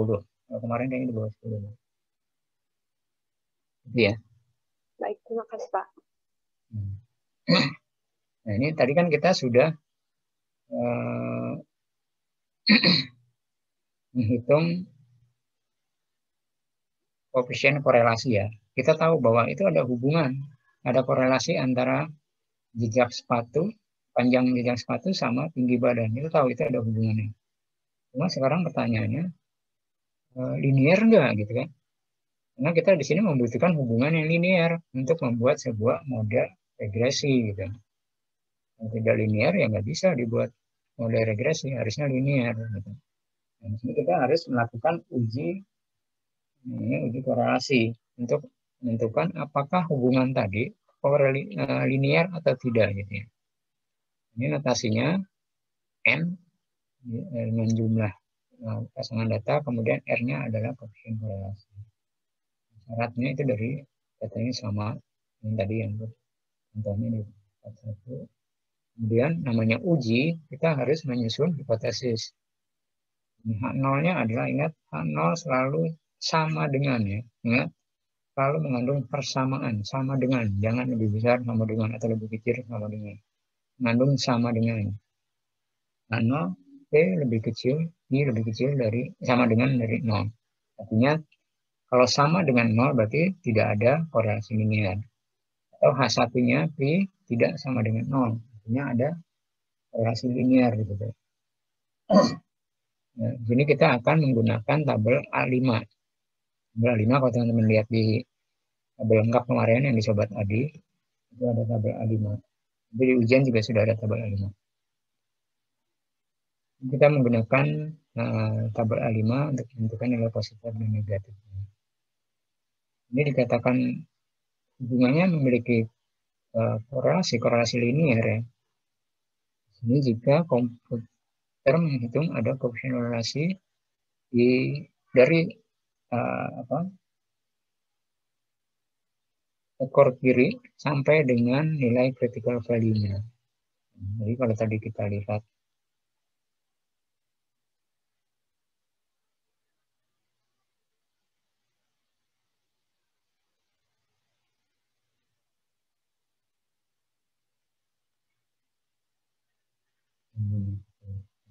Kemarin kayaknya di bawah 10. Gitu ya. Baik, terima kasih Pak. Nah ini tadi kan kita sudah menghitung koefisien korelasi ya. Kita tahu bahwa itu ada hubungan, ada korelasi antara jejak sepatu, panjang jejak sepatu sama tinggi badan. Itu tahu itu ada hubungannya. Cuma sekarang pertanyaannya, linear enggak gitu kan? Karena kita di sini membutuhkan hubungan yang linear untuk membuat sebuah model regresi gitu. Kalau tidak linear ya nggak bisa dibuat model regresi, harusnya linear. Gitu. Dan di sini kita harus melakukan uji korelasi untuk menentukan apakah hubungan tadi linear atau tidak gitu ya. Ini notasinya N dengan jumlah pasangan data, kemudian R-nya adalah koefisien korelasi. Syaratnya itu dari datanya sama yang tadi yang contohnya di 41. Kemudian namanya uji, kita harus menyusun hipotesis. H0-nya adalah, ingat, H0 selalu sama dengan ya. Ingat, selalu mengandung persamaan, sama dengan, jangan lebih besar sama dengan atau lebih kecil sama dengan. Mengandung sama dengan. Nah, P lebih kecil, I lebih kecil dari sama dengan dari 0. Artinya kalau sama dengan 0 berarti tidak ada korelasi linear. Atau H1-nya P tidak sama dengan 0. Artinya ada korelasi linear gitu. Nah, di sini kita akan menggunakan tabel A5. Tabel A5 kalau teman-teman lihat di tabel lengkap kemarin yang di Sobat Adi, itu ada tabel A5. Jadi di ujian juga sudah ada tabel A5. Kita menggunakan tabel A5 untuk menentukan nilai positif dan negatif. Ini dikatakan hubungannya memiliki korelasi linear ya. Ini jika komputer menghitung ada koefisien korelasi dari ekor kiri sampai dengan nilai critical value-nya. Jadi kalau tadi kita lihat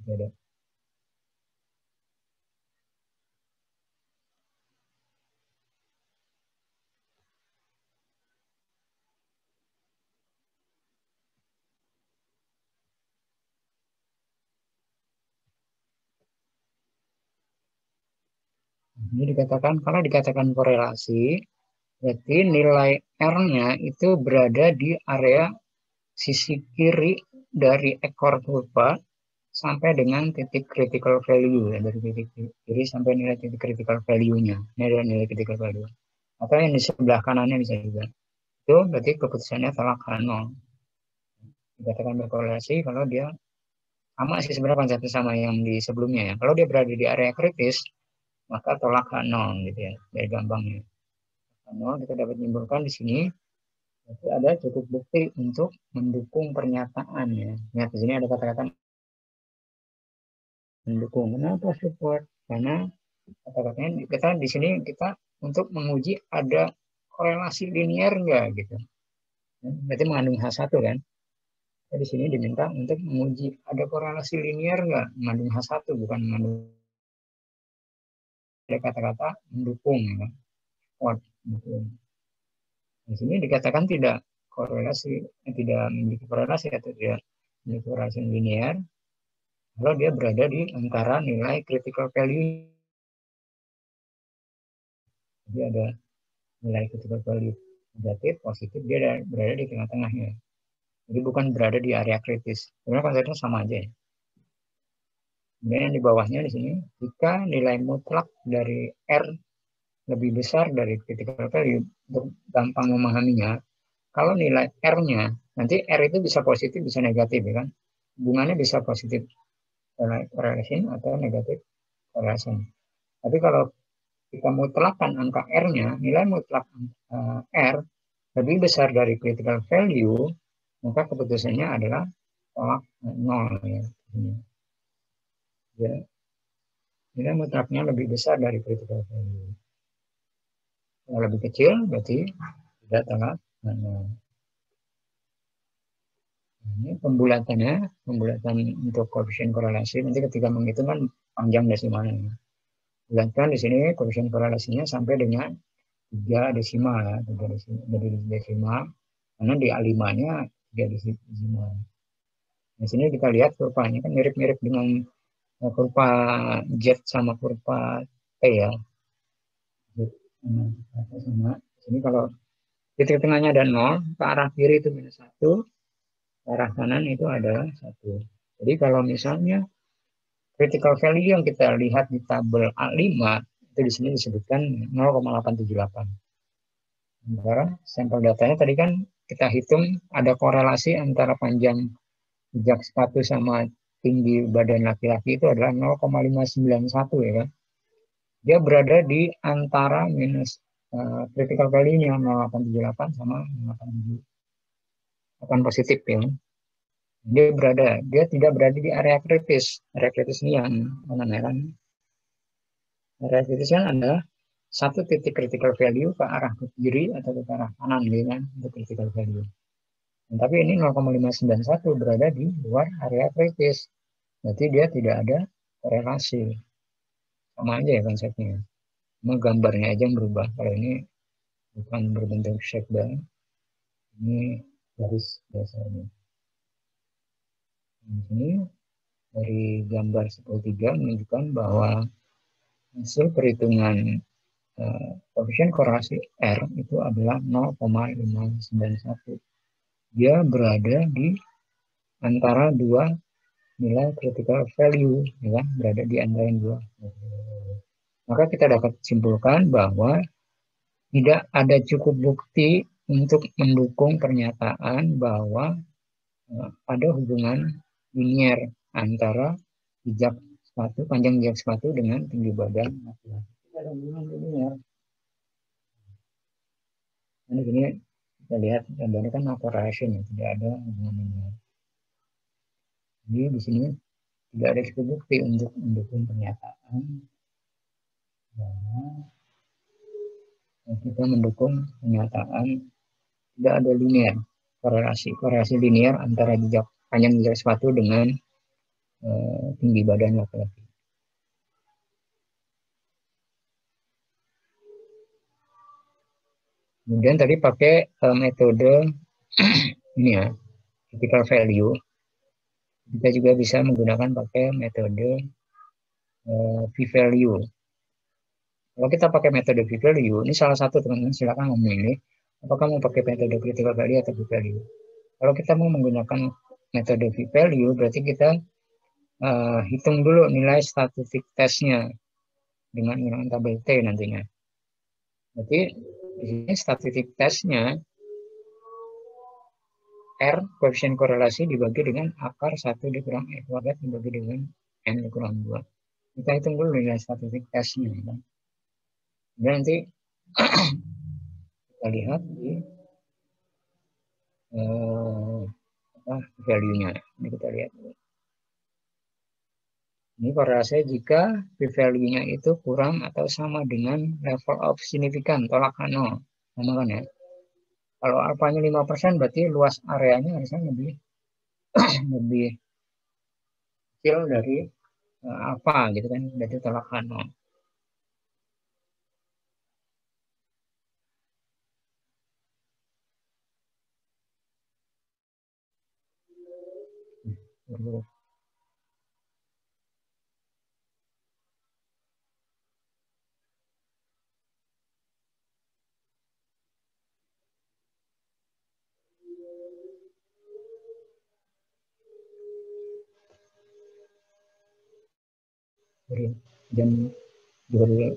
ada. Ini dikatakan, kalau dikatakan korelasi, berarti nilai R-nya itu berada di area sisi kiri dari ekor kurva sampai dengan titik critical value ya, dari titik kiri sampai nilai titik critical value-nya. Ini adalah nilai critical value. Atau yang di sebelah kanannya bisa juga. Itu berarti keputusannya tolak H0. Dikatakan berkorelasi kalau dia sama sih sebenarnya konsep sama yang di sebelumnya ya. Kalau dia berada di area kritis, maka tolak H0 gitu ya. Dari gampangnya. H0 kita dapat menyimpulkan di sini itu ada cukup bukti untuk mendukung pernyataan ya. Lihat di sini ada kata-kata mendukung. Kenapa support? Karena kata-katanya kita di sini kita untuk menguji ada korelasi linear enggak gitu. Berarti mengandung H1 kan? Di sini diminta untuk menguji ada korelasi linear enggak? Mengandung H1 bukan mengandung ada kata-kata mendukung ya. Mendukung. Di sini dikatakan tidak korelasi, tidak memiliki korelasi atau tidak memiliki korelasi linear kalau dia berada di antara nilai critical value. Jadi ada nilai critical value negatif, positif, dia berada di tengah-tengahnya. Jadi bukan berada di area kritis. Sebenarnya konsepnya sama aja ya. Kemudian yang di bawahnya di sini, jika nilai mutlak dari R lebih besar dari critical value, untuk gampang memahaminya, kalau nilai R-nya, nanti R itu bisa positif, bisa negatif ya kan. Hubungannya bisa positif correlation atau negatif correlation. Tapi kalau kita mutlakkan angka R-nya, nilai mutlak R lebih besar dari critical value, maka keputusannya adalah tolak 0 ya. Ya. Nilai mutlaknya lebih besar dari critical value. Kalau lebih kecil berarti tidak tolak 0. Ini pembulatan untuk koefisien korelasi. Nanti ketika menghitung kan panjang desimalnya. Bulatkan di sini koefisien korelasinya sampai dengan 3 desimal ya, 3 desimal. Karena di A5-nya 3 desimal. Di sini kita lihat kurvanya kan mirip-mirip dengan kurva Z sama kurva T ya. Sama. Di sini kalau titik tengahnya ada 0, ke arah kiri itu -1, ke arah kanan itu adalah 1. Jadi kalau misalnya critical value yang kita lihat di tabel A5 itu di sini disebutkan 0,878. Sementara sampel datanya tadi kan kita hitung ada korelasi antara panjang jejak sepatu sama tinggi badan laki-laki itu adalah 0,591 ya kan. Dia berada di antara minus critical value-nya 0,878 sama 0,878 positif ya. Dia tidak berada di area kritis. Area kritis ini yang mana merah. Area kritis kan adalah satu titik critical value ke arah ke kiri atau ke arah kanan gitu kan untuk critical value. Tapi ini 0,591 berada di luar area kritis. Berarti dia tidak ada korelasi. Sama aja ya konsepnya. Cuma gambarnya aja yang berubah. Kalau ini bukan berbentuk shape bar. Ini garis biasanya. Di sini dari gambar 10.3 menunjukkan bahwa hasil perhitungan koefisien korelasi R itu adalah 0,591. Dia berada di antara dua nilai critical value, ya, berada di antara dua. Maka kita dapat simpulkan bahwa tidak ada cukup bukti untuk mendukung pernyataan bahwa ada hubungan linier antara jejak sepatu, panjang jejak sepatu dengan tinggi badan laki-laki. Tidak ada hubungan linier. Nah, ini kita lihat gambarnya kan no correlation, ya, tidak ada hubungan linier. Jadi di sini tidak ada cukup bukti untuk mendukung pernyataan bahwa kita mendukung pernyataan tidak ada linier korelasi linier antara jejak panjang jejak sepatu dengan tinggi badan laki-laki. Kemudian tadi pakai metode ini ya, critical value. Kita juga bisa menggunakan pakai metode p-value. Kalau kita pakai metode p-value, ini salah satu teman-teman silakan memilih apakah mau pakai metode critical value atau p-value. Kalau kita mau menggunakan metode p-value, berarti kita hitung dulu nilai statistik tesnya dengan menggunakan tabel T nantinya. Berarti di sini statistik tesnya R, koefisien korelasi dibagi dengan akar 1 dikurang E kuadrat dibagi dengan N dikurang 2. Kita hitung dulu nilai statistik tesnya. Kan? Dan nanti kita lihat di value-nya. Ini kita lihat dulu. Ini korelasi jika p-value-nya itu kurang atau sama dengan level of significant, tolak nol. Sama kan ya? Kalau alfanya 5% berarti luas areanya harusnya lebih lebih kecil dari alfa gitu kan, berarti tolak nol. Jam 2.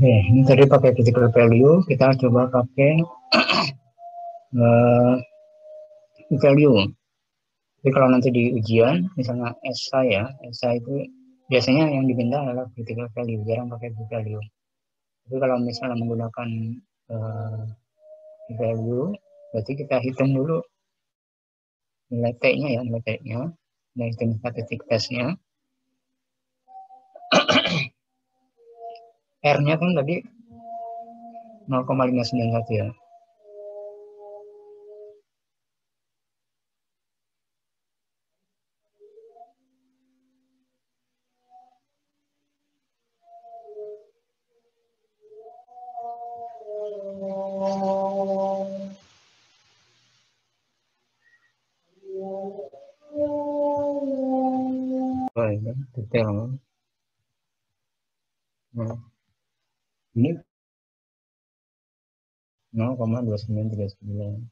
Oke, ini tadi pakai critical value, kita coba pakai value. Jadi kalau nanti di ujian, misalnya esai ya, esai itu biasanya yang diminta adalah critical value, jarang pakai value. Jadi kalau misalnya menggunakan value, berarti kita hitung dulu nilai T-nya ya, nilai T-nya, nilai hitung statistik testnya. R-nya kan tadi 0,591 ya. Baik, detail. Nah, ini 0,2939.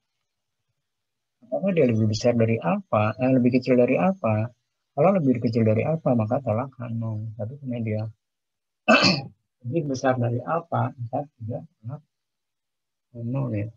Apakah dia lebih besar dari apa? Lebih kecil dari apa? Kalau lebih kecil dari apa, maka tolak 0. Tapi kemudian dia lebih besar dari apa, maka tidak tolak 0 ya.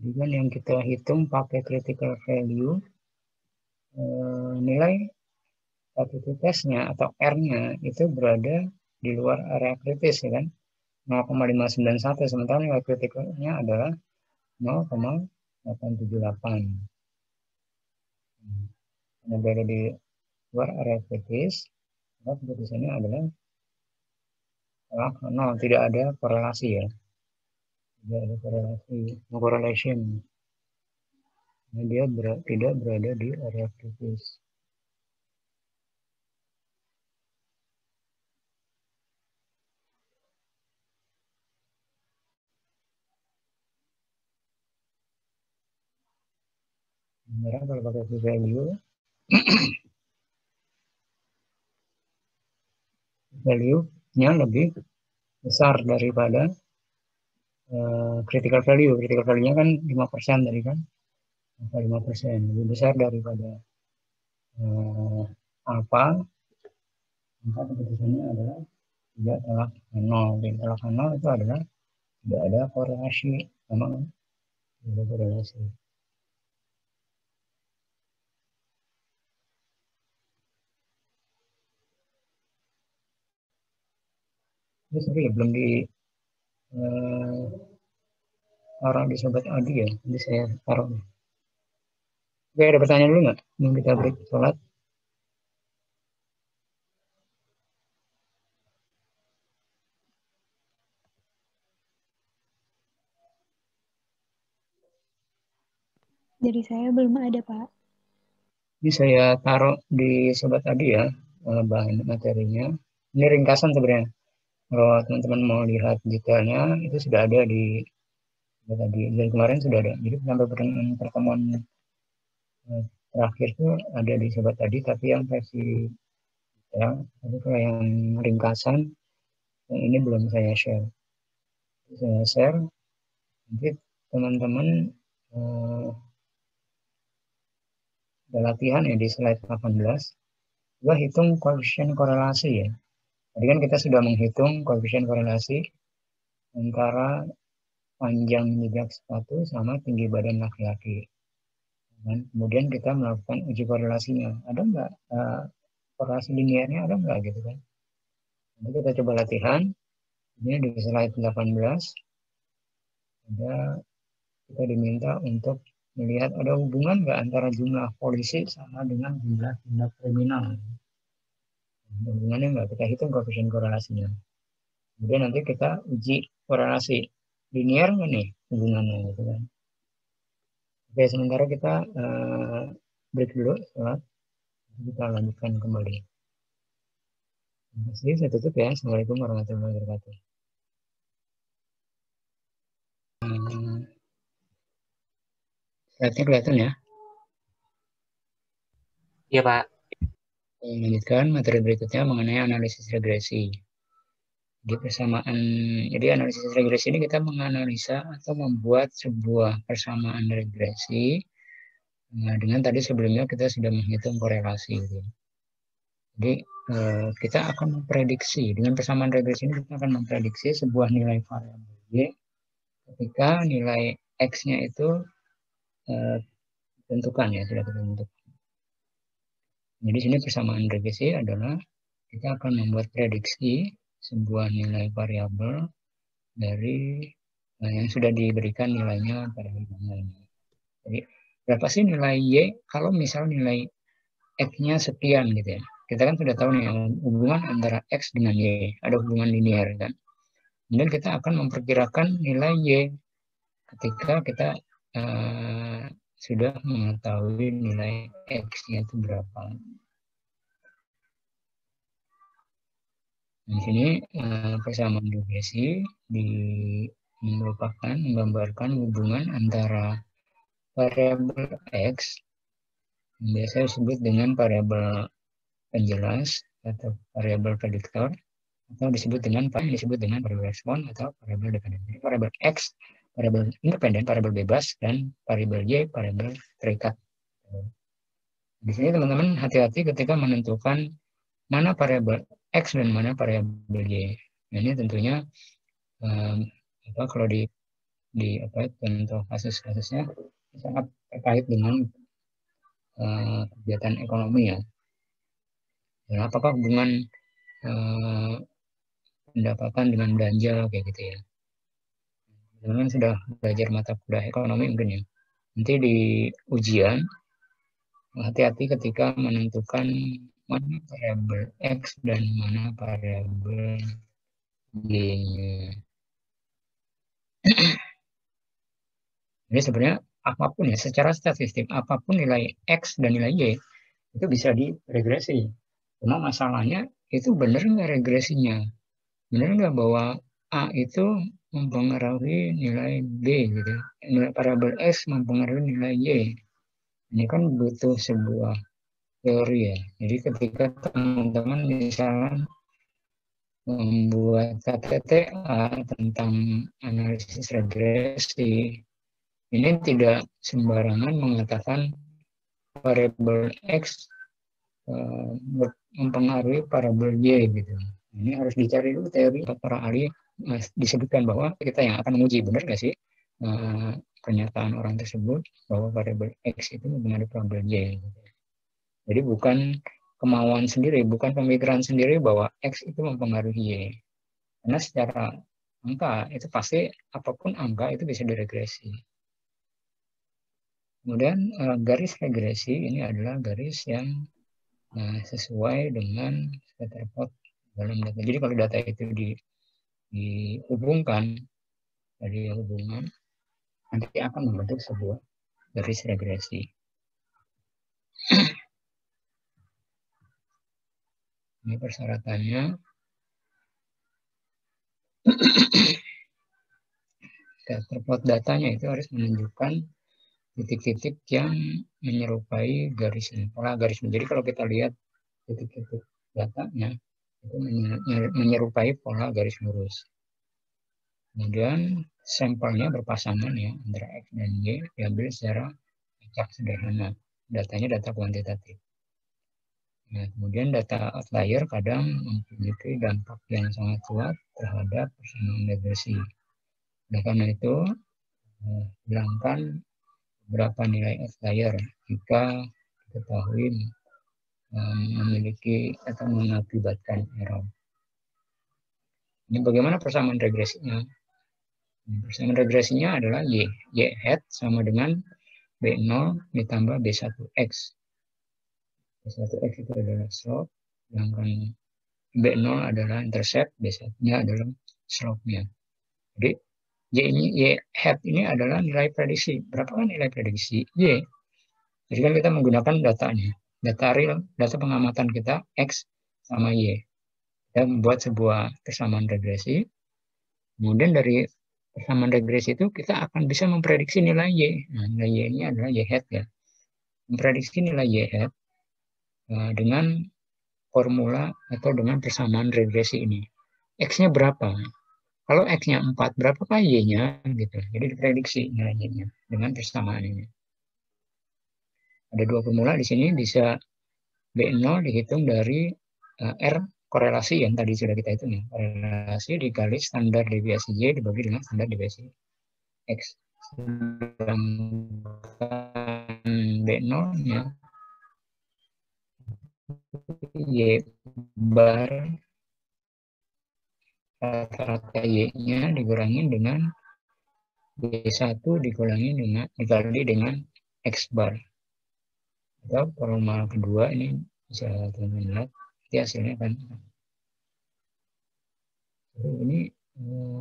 Jadi kan yang kita hitung pakai critical value, nilai aktivitasnya atau R-nya itu berada di luar area kritis ya kan, 0,591, sementara nilai kritikalnya adalah 0,878. Karena berada di luar area kritis, maka keputusannya adalah tolak 0, tidak ada korelasi ya. Tidak ada korelasi, no correlation. Nah, dia tidak berada di area kritis. Sekarang kalau pakai value, value-nya lebih besar daripada critical value. Critical value-nya kan 5% tadi kan, 5% lebih besar daripada apa, maka keputusannya adalah tidak tolak 0. Dan tolak 0 itu adalah tidak ada korelasi, memang tidak ada korelasi. Ini sorry, belum di taruh di Sobat Adi ya, nanti saya taruh. Oke, ada pertanyaan dulu nggak? Mau kita break sholat? Dari saya belum ada, Pak. Ini saya taruh di Sobat Adi ya, bahan materinya. Ini ringkasan sebenarnya. Kalau teman-teman mau lihat detailnya, itu sudah ada di Sobat Adi. Dan kemarin sudah ada. Jadi sampai pertemuan terakhir itu ada di Sobat Adi, tapi yang versi ya, tapi kalau yang ringkasan, yang ini belum saya share. Saya share, nanti teman-teman ada latihan ya di slide 18. Gua hitung koefisien korelasi ya. Tadi kan kita sudah menghitung koefisien korelasi antara panjang jejak sepatu sama tinggi badan laki-laki. Dan kemudian kita melakukan uji korelasinya. Ada nggak korelasi linearnya, ada nggak gitu kan? Nanti kita coba latihan. Ini di slide 18. Ada, kita diminta untuk melihat ada hubungan nggak antara jumlah polisi sama dengan jumlah tindak kriminal. Hubungannya nggak, kita hitung koefisien korelasinya. Kemudian nanti kita uji korelasi linear nggak nih hubungannya gitu kan. Oke, sementara kita break dulu, sholat. Kita lanjutkan kembali. Terima kasih, saya tutup ya. Assalamualaikum warahmatullahi wabarakatuh. Slide-nya kelihatan ya? Iya, Pak. Lanjutkan materi berikutnya mengenai analisis regresi. Jadi analisis regresi ini kita menganalisa atau membuat sebuah persamaan regresi dengan tadi sebelumnya kita sudah menghitung korelasi. Gitu. Jadi kita akan memprediksi dengan persamaan regresi ini kita akan memprediksi sebuah nilai variabel y ketika nilai x-nya itu ditentukan ya, sudah ditentukan. Jadi sini persamaan regresi adalah kita akan membuat prediksi sebuah nilai variabel dari yang sudah diberikan nilainya pada nilainya. Jadi berapa sih nilai y kalau misal nilai x-nya sekian gitu ya. Kita kan sudah tahu nih hubungan antara x dengan y, ada hubungan linear kan. Kemudian kita akan memperkirakan nilai y ketika kita sudah mengetahui nilai x-nya itu berapa. Di sini persamaan regresi menggambarkan hubungan antara variabel x yang biasa disebut dengan variabel penjelas atau variabel prediktor atau disebut dengan variabel respon atau variabel dependen. Variabel x variabel independen, variabel bebas, dan variabel y variabel terikat. Di sini teman-teman hati-hati ketika menentukan mana variabel x dan mana variabel y. Nah, ini tentunya kalau di contoh kasus-kasusnya sangat terkait dengan kegiatan ekonomi ya. Dan apakah hubungan pendapatan dengan belanja kayak gitu ya. Teman-teman sudah belajar mata kuliah ekonomi mungkin ya. Nanti di ujian hati-hati ketika menentukan mana variabel x dan mana variabel y-nya. Jadi sebenarnya apapun ya, secara statistik apapun nilai x dan nilai y itu bisa diregresi. Cuma masalahnya itu benar nggak regresinya? Benar nggak bahwa A itu mempengaruhi nilai B gitu? Nilai variabel x mempengaruhi nilai y. Ini kan butuh sebuah teori ya. Jadi ketika teman-teman misalnya membuat KTTA tentang analisis regresi, ini tidak sembarangan mengatakan variabel x mempengaruhi variabel y gitu. Ini harus dicari dulu teori para ahli disebutkan bahwa kita yang akan menguji benar nggak sih pernyataan orang tersebut bahwa variabel x itu mempengaruhi variabel y. Jadi bukan kemauan sendiri, bukan pemikiran sendiri bahwa x itu mempengaruhi y. Karena secara angka itu pasti apapun angka itu bisa diregresi. Kemudian garis regresi ini adalah garis yang sesuai dengan scatter plot dalam data. Jadi kalau data itu dihubungkan dari hubungan, nanti akan membentuk sebuah garis regresi. Ini persyaratannya. Scatter plot datanya itu harus menunjukkan titik-titik yang menyerupai pola garis. Jadi kalau kita lihat titik-titik datanya itu menyerupai pola garis lurus. Kemudian sampelnya berpasangan ya antara X dan Y diambil secara acak sederhana. Datanya data kuantitatif. Nah, kemudian data outlier kadang memiliki dampak yang sangat kuat terhadap persamaan regresi. Oleh karena itu, hilangkan beberapa nilai outlier jika diketahui memiliki atau mengakibatkan error. Ini bagaimana persamaan regresinya? Persamaan regresinya adalah y hat sama dengan B0 ditambah B1x. B1x itu adalah slope, sedangkan B0 adalah intercept, B1-nya adalah slope-nya. Jadi y hat ini adalah nilai prediksi. Berapa kan nilai prediksi y? Jadi kan kita menggunakan datanya, data real, data pengamatan kita X sama Y. Kita membuat sebuah persamaan regresi. Kemudian dari persamaan regresi itu kita akan bisa memprediksi nilai Y. Nah, nilai Y ini adalah Y hat ya. Memprediksi nilai Y hat dengan formula atau dengan persamaan regresi ini. X-nya berapa? Kalau X-nya 4, berapakah Y-nya? Gitu. Jadi diprediksi nilai Y-nya dengan persamaan ini. Ada dua formula di sini, bisa B0 dihitung dari R korelasi yang tadi sudah kita hitung ya. Korelasi dikali standar deviasi Y dibagi dengan standar deviasi X. Sedangkan B0-nya Y bar rata-rata Y-nya dikurangi dengan B1 dikali dengan X bar. Atau formula kedua ini bisa teman-teman lihat, nanti hasilnya kan. Ini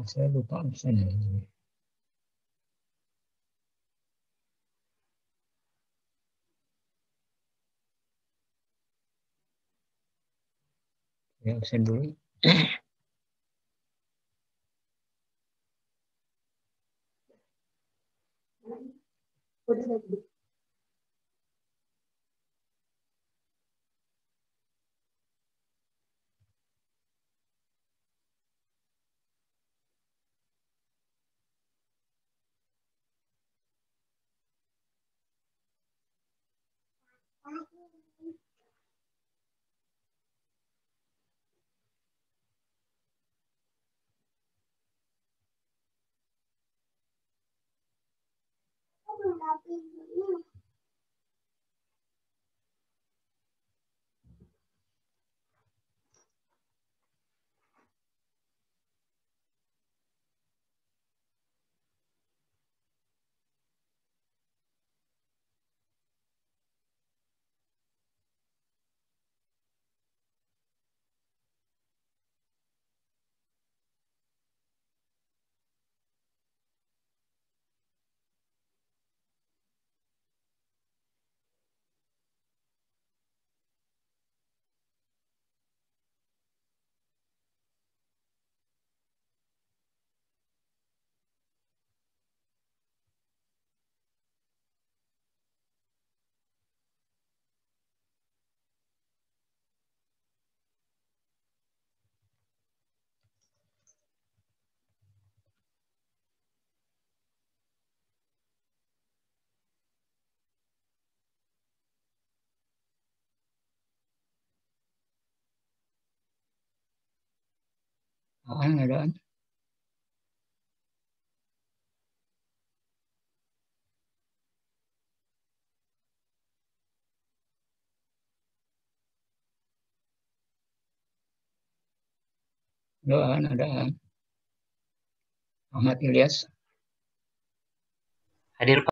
saya lupa absen ya. Ya, absen dulu. Ada. Ada. Ahmad Ilyas. Hadir, Pak.